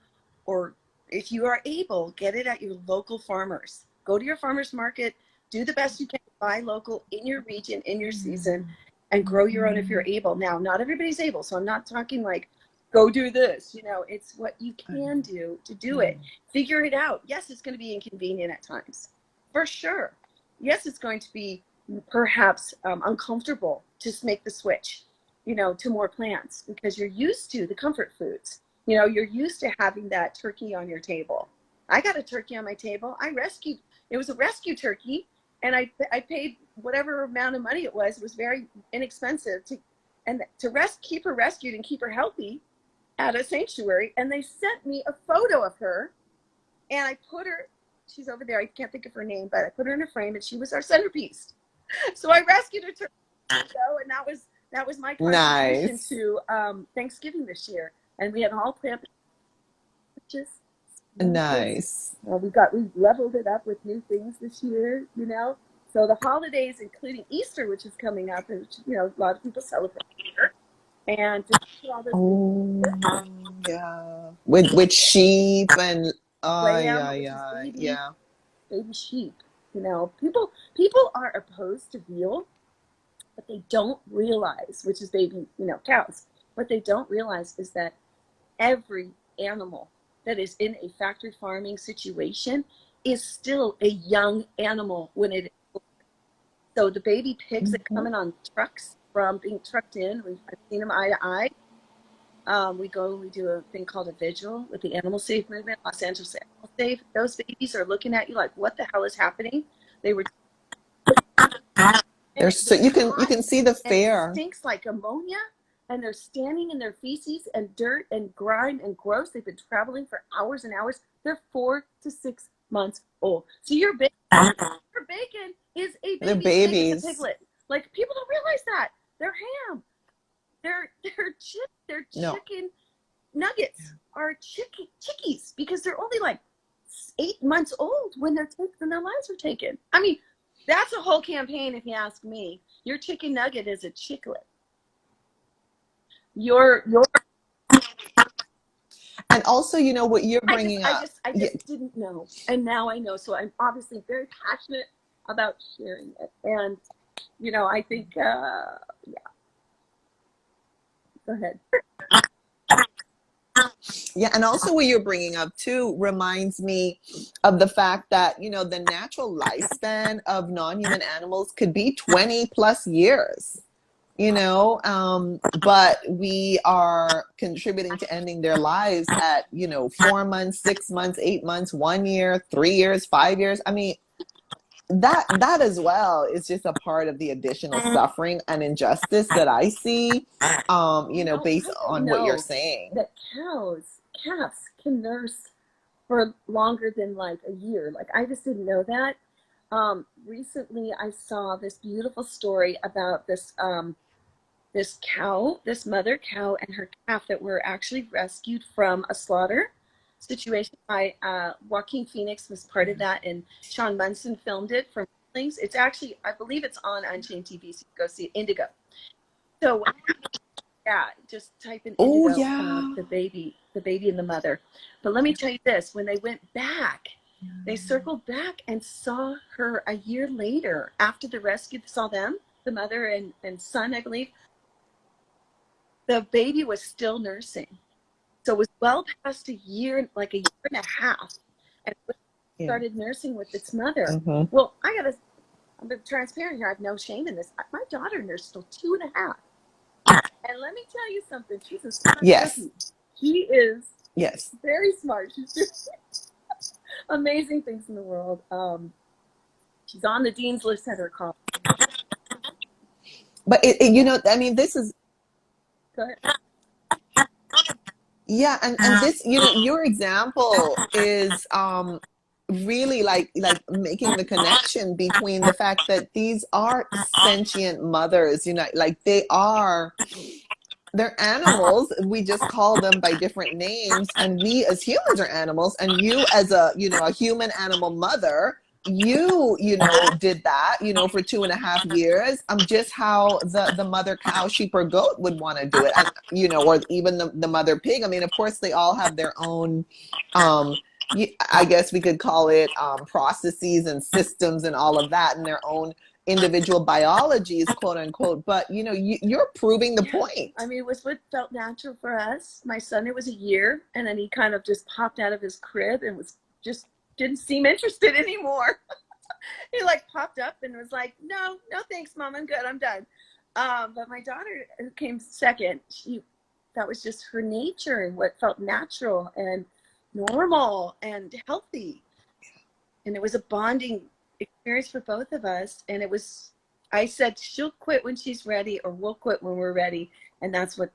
or if you are able, get it at your local farmers. Go to your farmers market, do the best you can, buy local in your region, in your season, and grow your own if you're able. Now, not everybody's able, so I'm not talking like, go do this. It's what you can do to do it. Figure it out. Yes, it's going to be inconvenient at times, for sure. Yes, it's going to be perhaps uncomfortable to make the switch, to more plants, because you're used to the comfort foods. You're used to having that turkey on your table. I got a turkey on my table. It was a rescue turkey, and I paid whatever amount of money it was. It was very inexpensive to keep her rescued and keep her healthy at a sanctuary. And they sent me a photo of her, and I put her, she's over there, I can't think of her name, but I put her in a frame, and she was our centerpiece. So I rescued her turkey, and that was my contribution Nice. to Thanksgiving this year. And we had all plant just Nice. we leveled it up with new things this year, So the holidays, including Easter, which is coming up, and a lot of people celebrate. And just put all Oh, this yeah. With sheep and lamb, which is yeah, baby yeah. sheep. People are opposed to veal, but they don't realize, which is baby, cows. What they don't realize is that every animal that is in a factory farming situation is still a young animal when it is. So the baby pigs that come in on trucks from being trucked in, I've seen them eye to eye. We do a thing called a vigil with the Animal Safe movement, Los Angeles Animal Safe. Those babies are looking at you like, what the hell is happening? They were, and So they're you hot can see the and it fear. stinks like ammonia, and they're standing in their feces and dirt and grime and gross. They've been traveling for hours and hours. They're 4 to 6 months old. So your bacon is a They're baby steak. It's a babies. piglet. Like, people don't realize that. They're ham. They're No. chicken nuggets are chickies because they're only like 8 months old when their lives are taken. I mean, that's a whole campaign, if you ask me. Your chicken nugget is a chicklet. Your And also, you know what you're bringing I up. just didn't know, and now I know. So I'm obviously very passionate about sharing it, and I think yeah. Go ahead. Yeah, and also what you're bringing up too reminds me of the fact that, the natural lifespan of non-human animals could be 20 plus years, but we are contributing to ending their lives at, 4 months, 6 months, 8 months, 1 year, 3 years, 5 years. I mean, that as well is just a part of the additional suffering and injustice that I see, based I on didn't what you're know saying. that calves can nurse for longer than like a year. Like, I just didn't know that. Recently I saw this beautiful story about this cow, this mother cow and her calf that were actually rescued from a slaughter situation by Joaquin Phoenix was part of that, and Sean Munson filmed it from things. It's actually, I believe it's on Unchained TV, so you can go see it. Indigo. So yeah, just type in Oh, Indigo, yeah. the baby and the mother. But let me tell you this: when they went back, they circled back and saw her a year later after the rescue. Saw them, the mother and son, I believe. The baby was still nursing, so it was well past a year, like a year and a half, and it Yeah. started nursing with its mother. Mm-hmm. Well, I'm transparent here. I have no shame in this. My daughter nursed till 2.5. And let me tell you something. She's a smart Yes. cookie. She is Yes. very smart. She's doing amazing things in the world. She's on the dean's list at her college. But I mean, this is, Go ahead. yeah, and this, your example is really like making the connection between the fact that these are sentient mothers, like they're animals. We just call them by different names, and we as humans are animals, and you as a human animal mother, did that, for 2.5 years. Just how the mother cow, sheep, or goat would want to do it, and or even the mother pig. I mean, of course, they all have their own, I guess we could call it, processes and systems and all of that, and their own individual biologies, quote unquote. But you're proving the point. I mean, it was what felt natural for us. My son, it was a year, and then he kind of just popped out of his crib and was just didn't seem interested anymore. He like popped up and was like, no thanks, mom, I'm good, I'm done. But my daughter, who came second, that was just her nature and what felt natural and normal and healthy, and it was a bonding experience for both of us. And I said, she'll quit when she's ready, or we'll quit when we're ready. And that's what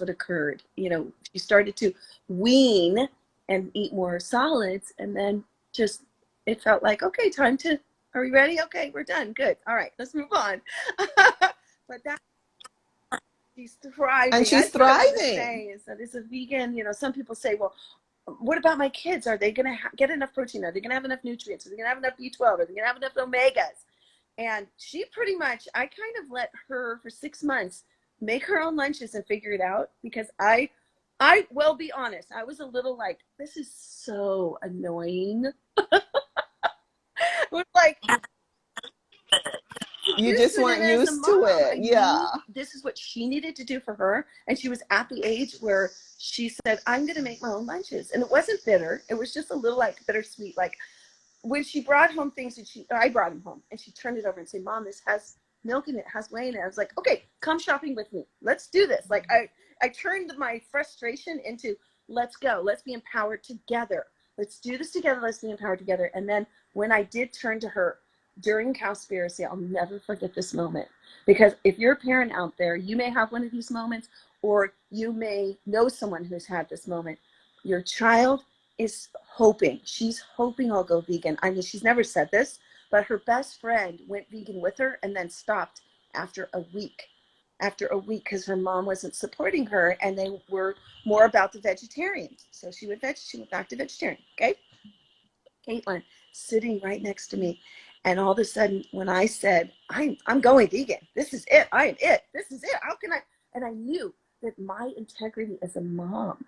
occurred. She started to wean and eat more solids, and then just it felt like, okay, are we ready? Okay, we're done. Good. All right, let's move on. But she's thriving. And she's That's what I want to thriving. say, is that as a vegan, some people say, well, what about my kids? Are they going to get enough protein? Are they going to have enough nutrients? Are they going to have enough B12? Are they going to have enough omegas? And she pretty much, I kind of let her for 6 months make her own lunches and figure it out, because I will be honest, I was a little like, this is so annoying. It was like, You used just to it, and weren't as a used to mom, it. I Yeah. knew this is what she needed to do for her, and she was at the age where she said, I'm going to make my own lunches. And it wasn't bitter. It was just a little like bittersweet, like when she brought home things that I brought them home, and she turned it over and said, Mom, this has milk in it, has whey in it. I was like, okay, come shopping with me. Let's do this. Like I turned my frustration into, let's go. Let's be empowered together. Let's do this together. Let's be empowered together. And then when I did turn to her during Cowspiracy, I'll never forget this moment. Because if you're a parent out there, you may have one of these moments, or you may know someone who's had this moment. Your child is hoping, she's hoping I'll go vegan. I mean, she's never said this, but her best friend went vegan with her and then stopped after a week. After a week, because her mom wasn't supporting her, and they were more about the vegetarian. So she went back to vegetarian. Okay, Caitlin sitting right next to me, and all of a sudden, when I said, I'm going vegan, this is it. I am it. This is it. How can I? And I knew that my integrity as a mom,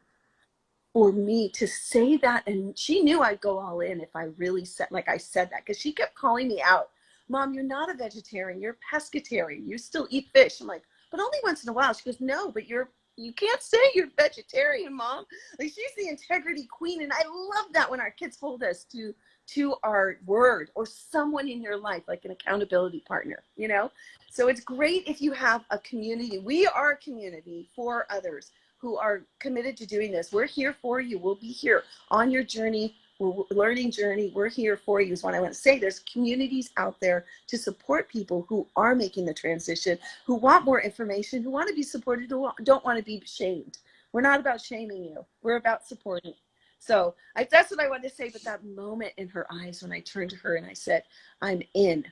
for me to say that, and she knew I'd go all in if I really said, like I said that, because she kept calling me out. Mom, you're not a vegetarian, you're a pescatarian, you still eat fish. I'm like, but only once in a while. She goes, no, but you can't say you're vegetarian, Mom. Like, she's the integrity queen, and I love that when our kids hold us to our word, or someone in your life like an accountability partner, you know. So it's great if you have a community. We are a community for others who are committed to doing this. We're here for you. We'll be here on your journey, learning journey. We're here for you is what I want to say. There's communities out there to support people who are making the transition, who want more information, who want to be supported, who don't want to be shamed. We're not about shaming you. We're about supporting. So that's what I wanted to say. But that moment in her eyes when I turned to her and I said, I'm in,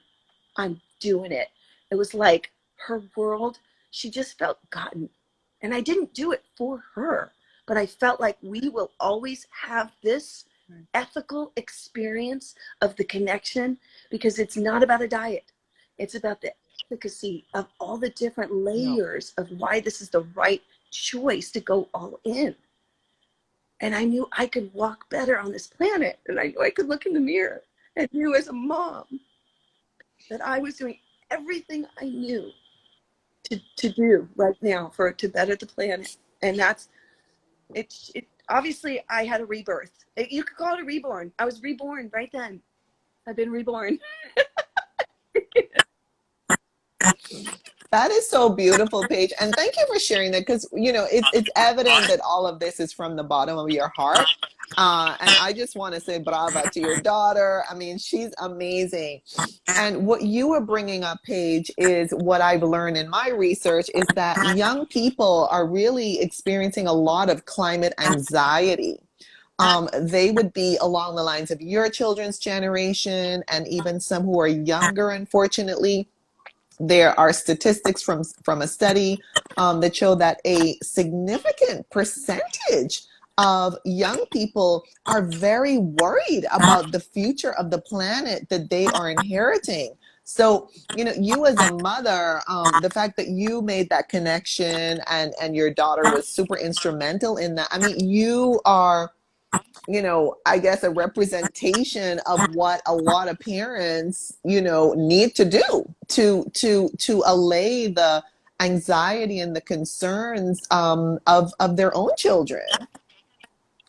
I'm doing it. It was like her world, she just felt gotten. And I didn't do it for her, but I felt like we will always have this ethical experience of the connection, because it's not about a diet. It's about the efficacy of all the different layers of why this is the right choice to go all in. And I knew I could walk better on this planet. And I knew I could look in the mirror and knew as a mom that I was doing everything I knew to do right now to better the planet. And that's it. Obviously, I had a rebirth. You could call it a reborn. I was reborn right then. I've been reborn. That is so beautiful, Paige. And thank you for sharing that, because, you know, it's evident that all of this is from the bottom of your heart. And I just want to say brava to your daughter. I mean, she's amazing. And what you were bringing up, Paige, is what I've learned in my research is that young people are really experiencing a lot of climate anxiety. They would be along the lines of your children's generation, and even some who are younger, unfortunately. There are statistics from a study that show that a significant percentage of young people are very worried about the future of the planet that they are inheriting. So, you know, you as a mother, the fact that you made that connection, and your daughter was super instrumental in that. I mean, you are, you know, I guess a representation of what a lot of parents, you know, need to do to allay the anxiety and the concerns of their own children,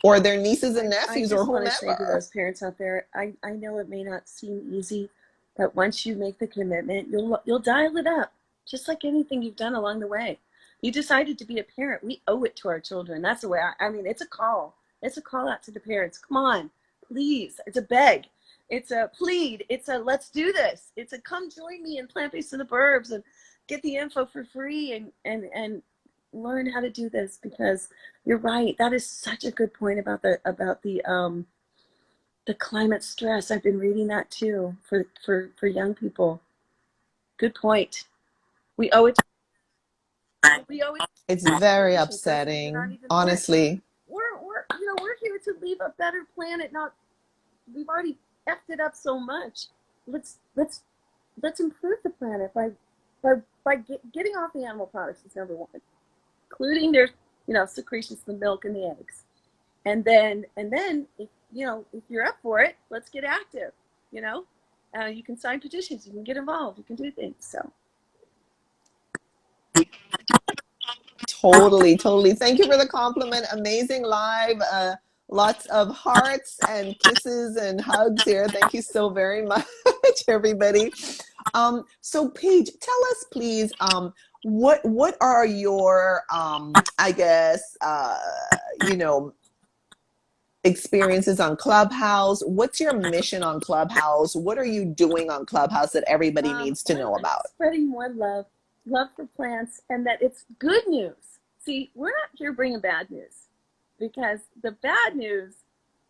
or their nieces and I nephews, or just want to say to whomever. those parents out there, I know it may not seem easy, but once you make the commitment, you'll dial it up, just like anything you've done along the way. You decided to be a parent. We owe it to our children. That's the way I mean, it's a call. It's a call out to the parents. Come on, please. It's a beg. It's a plead. It's a let's do this. It's a come join me in Plant-Based in the Burbs and get the info for free, and learn how to do this, because you're right. That is such a good point about the climate stress. I've been reading that too for young people. Good point. We owe it. We owe it It's to very generations, those that aren't upsetting, even born. honestly. We're here to leave a better planet. Not we've already effed it up so much. Let's improve the planet getting off the animal products is number one, including their secretions, the milk and the eggs. And then if you're up for it, let's get active, you know. you can sign petitions, you can get involved, you can do things. So Totally, totally. Thank you for the compliment. Amazing live. Lots of hearts and kisses and hugs here. Thank you so very much, everybody. So Paige, tell us please, what are your I guess experiences on Clubhouse? What's your mission on Clubhouse? What are you doing on Clubhouse that everybody needs to well, know I'm about? spreading more love for plants, and that it's good news. See, we're not here bringing bad news, because the bad news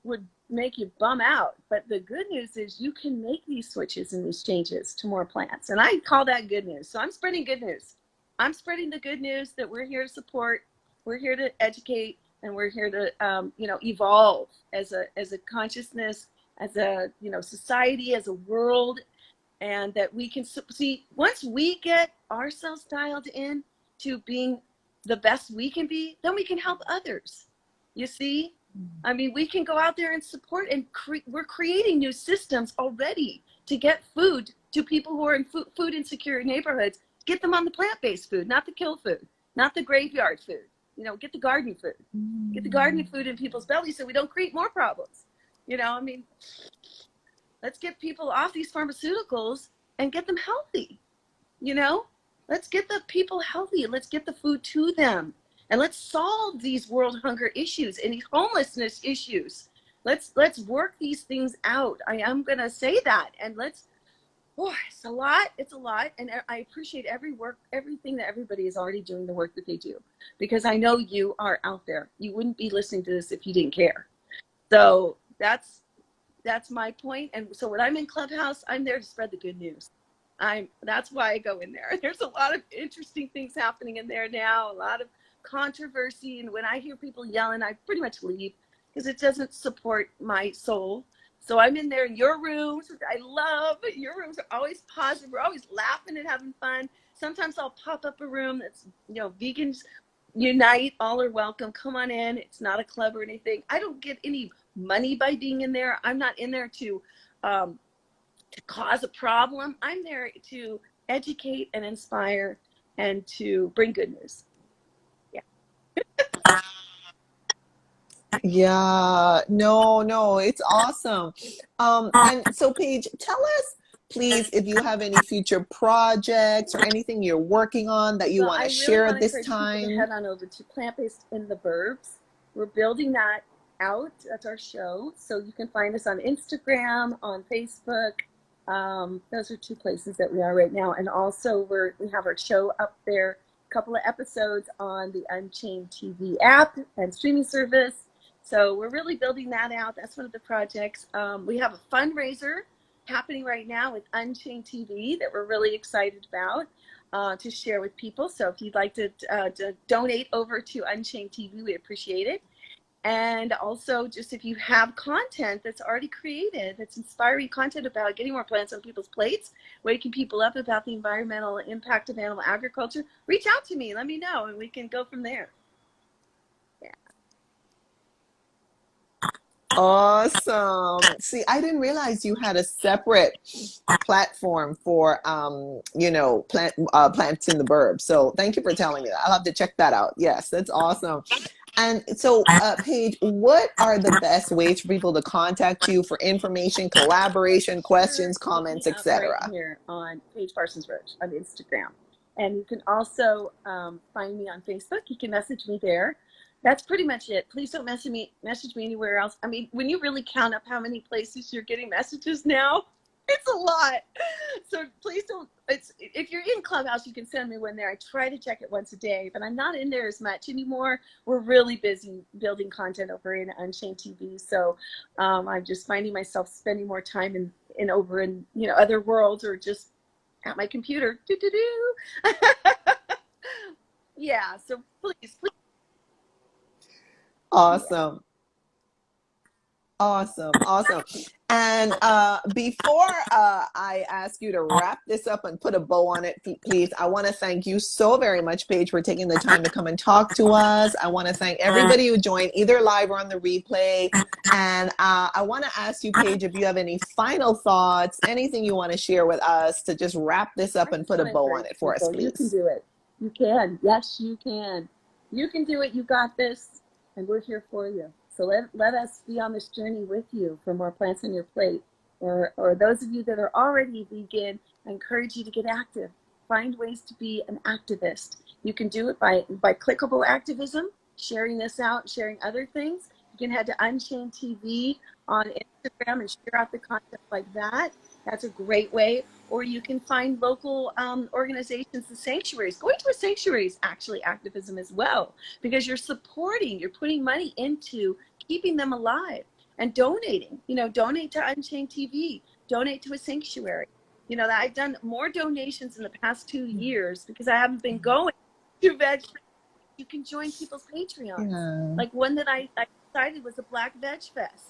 would make you bum out. But the good news is you can make these switches and these changes to more plants. And I call that good news. So I'm spreading good news. I'm spreading the good news that we're here to support, we're here to educate, and we're here to evolve as a consciousness, as a society, as a world. And that we can see, once we get ourselves dialed in to being the best we can be, then we can help others. You see, I mean, we can go out there and support, and we're creating new systems already to get food to people who are in food insecure neighborhoods. Get them on the plant-based food, not the kill food, not the graveyard food. Get the garden food. Get the garden food in people's bellies so we don't create more problems. I mean, let's get people off these pharmaceuticals and get them healthy. Let's get the people healthy. Let's get the food to them. And let's solve these world hunger issues and these homelessness issues. Let's work these things out. I am going to say that. And it's a lot. It's a lot. And I appreciate everything that everybody is already doing, the work that they do. Because I know you are out there. You wouldn't be listening to this if you didn't care. So that's my point. And so when I'm in Clubhouse, I'm there to spread the good news. That's why I go in there. There's a lot of interesting things happening in there now, a lot of controversy. And when I hear people yelling, I pretty much leave, because it doesn't support my soul. So I'm in there in your rooms, which I love. Your rooms are always positive. We're always laughing and having fun. Sometimes I'll pop up a room that's, vegans unite, all are welcome. Come on in. It's not a club or anything. I don't get any money by being in there. I'm not in there to cause a problem. I'm there to educate and inspire and to bring good news. Yeah, no, it's awesome. And so Paige, tell us, please, if you have any future projects or anything you're working on that you Well, want I to really share want to this encourage people to time. head on over to PlantBased in the Burbs. We're building that out. That's our show. So you can find us on Instagram, on Facebook. Those are two places that we are right now. And also we have our show up there, a couple of episodes on the Unchained TV app and streaming service. So we're really building that out. That's one of the projects. We have a fundraiser happening right now with Unchained TV that we're really excited about to share with people. So if you'd like to donate over to Unchained TV, we appreciate it. And also, just if you have content that's already created, that's inspiring content about getting more plants on people's plates, waking people up about the environmental impact of animal agriculture, reach out to me. Let me know, and we can go from there. Yeah. Awesome. See, I didn't realize you had a separate platform for plants in the burbs. So thank you for telling me that. I'll have to check that out. Yes, that's awesome. And so, Paige, what are the best ways for people to contact you for information, collaboration, Sure. questions, Look me comments, up right etc.? here on Paige Parsons Roach on Instagram. And you can also find me on Facebook. You can message me there. That's pretty much it. Please don't message me anywhere else. I mean, when you really count up how many places you're getting messages now, it's a lot. So please don't. If you're in Clubhouse, you can send me one there. I try to check it once a day, but I'm not in there as much anymore. We're really busy building content over in Unchained TV. So I'm just finding myself spending more time in over in other worlds, or just at my computer. Yeah. So please. Awesome. Awesome, awesome. And before I ask you to wrap this up and put a bow on it, please, I want to thank you so very much, Paige, for taking the time to come and talk to us. I want to thank everybody who joined either live or on the replay. And I want to ask you, Paige, if you have any final thoughts, anything you want to share with us to just wrap this up and put a bow on it for us, You can please. do it. You can. Yes, you can. You can do it. You got this. And we're here for you. So let us be on this journey with you for more plants on your plate. Or those of you that are already vegan, I encourage you to get active. Find ways to be an activist. You can do it by clickable activism, sharing this out, sharing other things. You can head to Unchained TV on Instagram and share out the content like that. That's a great way. Or you can find local organizations and sanctuaries. Going to a sanctuary is actually activism as well, because you're putting money into keeping them alive and donating. Donate to Unchained TV, donate to a sanctuary. I've done more donations in the past 2 years because I haven't been going to veg. You can join people's Patreons. Yeah. Like one that I decided was a Black Veg Fest.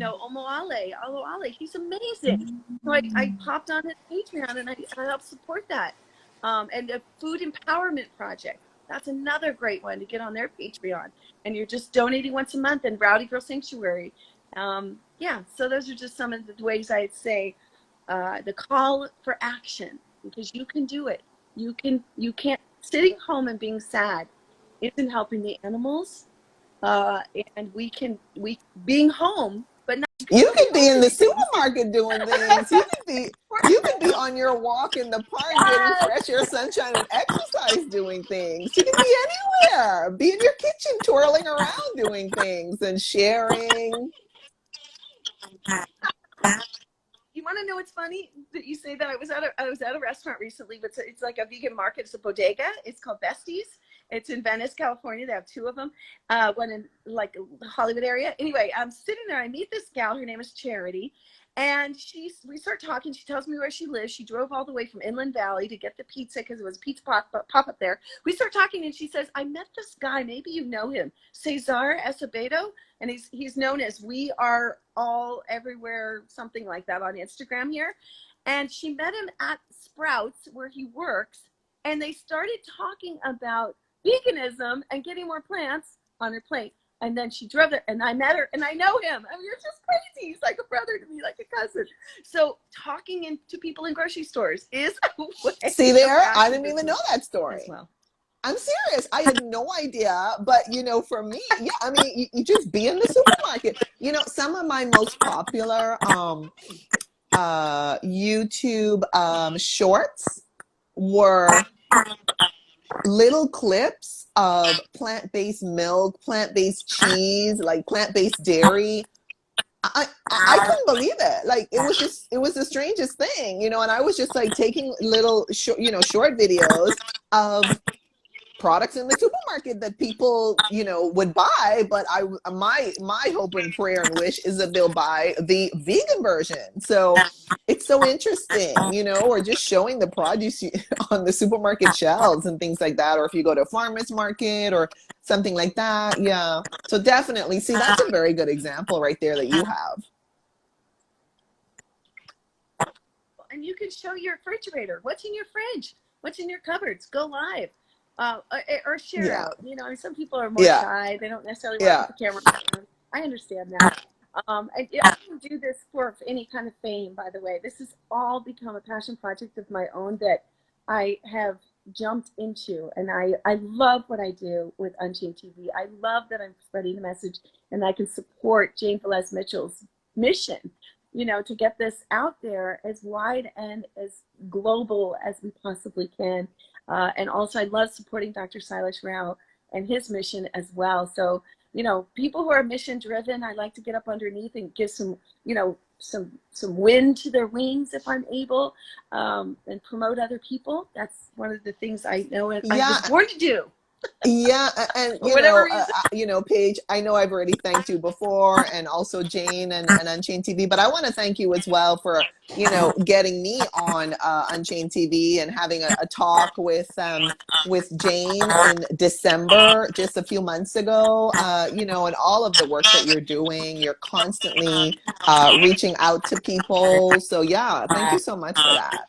Alo Ale, he's amazing. So I popped on his Patreon and I helped support that. And a food empowerment project. That's another great one to get on their Patreon. And you're just donating once a month. And Rowdy Girl Sanctuary. Yeah, so those are just some of the ways I'd say the call for action, because you can do it. You can't, sitting home and being sad isn't helping the animals. And being home, but not You could be in the supermarket doing things. You could be on your walk in the park getting fresh air, sunshine, and exercise doing things. You can be anywhere. Be in your kitchen twirling around doing things and sharing. You want to know what's funny that you say that? I was at a restaurant recently, but it's like a vegan market. It's a bodega. It's called Besties. It's in Venice, California. They have 2 of them. One in like the Hollywood area. Anyway, I'm sitting there. I meet this gal. Her name is Charity. And we start talking. She tells me where she lives. She drove all the way from Inland Valley to get the pizza because it was a pizza pop up there. We start talking and she says, I met this guy. Maybe you know him. Cesar Acevedo. And he's known as We Are All Everywhere, something like that on Instagram here. And she met him at Sprouts where he works. And they started talking about veganism and getting more plants on her plate. And then she drove there and I met her and I know him. I mean, you're just crazy. He's like a brother to me, like a cousin. So talking to people in grocery stores is a way. See there? I didn't even know that story. As well. I'm serious. I had no idea. But, for me, yeah, I mean, you just be in the supermarket. Some of my most popular YouTube shorts were little clips of plant-based milk, plant-based cheese, like plant-based dairy. I couldn't believe it. Like it was the strangest thing, and I was just like taking little short videos of products in the supermarket that people would buy, but my hope and prayer and wish is that they'll buy the vegan version. So it's so interesting, or just showing the produce on the supermarket shelves and things like that, or if you go to a farmer's market or something like that. Yeah, so definitely, see, that's a very good example right there that you have. And you can show your refrigerator, what's in your fridge, what's in your cupboards. Go live. Or share out. Some people are more shy. They don't necessarily want to put the camera on. I understand that. I don't do this for any kind of fame, by the way. This has all become a passion project of my own that I have jumped into. And I love what I do with Unchained TV. I love that I'm spreading the message and I can support Jane Velez Mitchell's mission, to get this out there as wide and as global as we possibly can. And also I love supporting Dr. Silas Rao and his mission as well. So, people who are mission driven, I like to get up underneath and give some, some wind to their wings if I'm able, and promote other people. That's one of the things I know I was born to do. Yeah, and for whatever reason. Paige, I know I've already thanked you before, and also Jane and Unchained TV, but I want to thank you as well for, getting me on Unchained TV and having a talk with Jane in December, just a few months ago. And all of the work that you're doing, you're constantly reaching out to people. So yeah, thank you so much for that.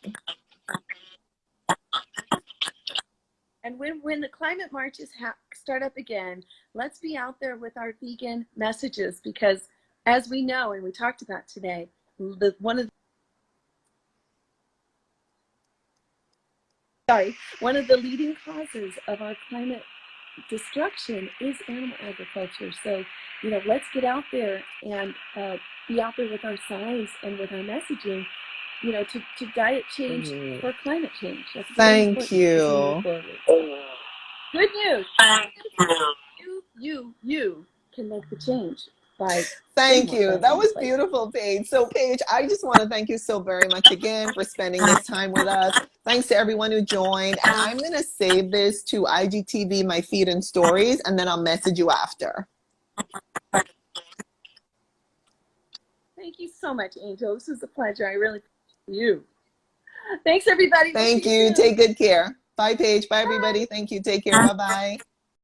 And when the climate marches start up again, let's be out there with our vegan messages, because as we know, and we talked about today, one of the leading causes of our climate destruction is animal agriculture. So, let's get out there and be out there with our signs and with our messaging, to diet change for climate change. That's very Thank important as we move you. forward. Good news. You can make the change by Thank you. That was beautiful, Paige. So, Paige, I just want to thank you so very much again for spending this time with us. Thanks to everyone who joined. And I'm going to save this to IGTV, my feed and stories, and then I'll message you after. Thank you so much, Angel. This was a pleasure. I really appreciate you. Thanks, everybody. Thank you. Take good care. Bye, Paige. Bye, everybody. Thank you. Take care. Bye-bye.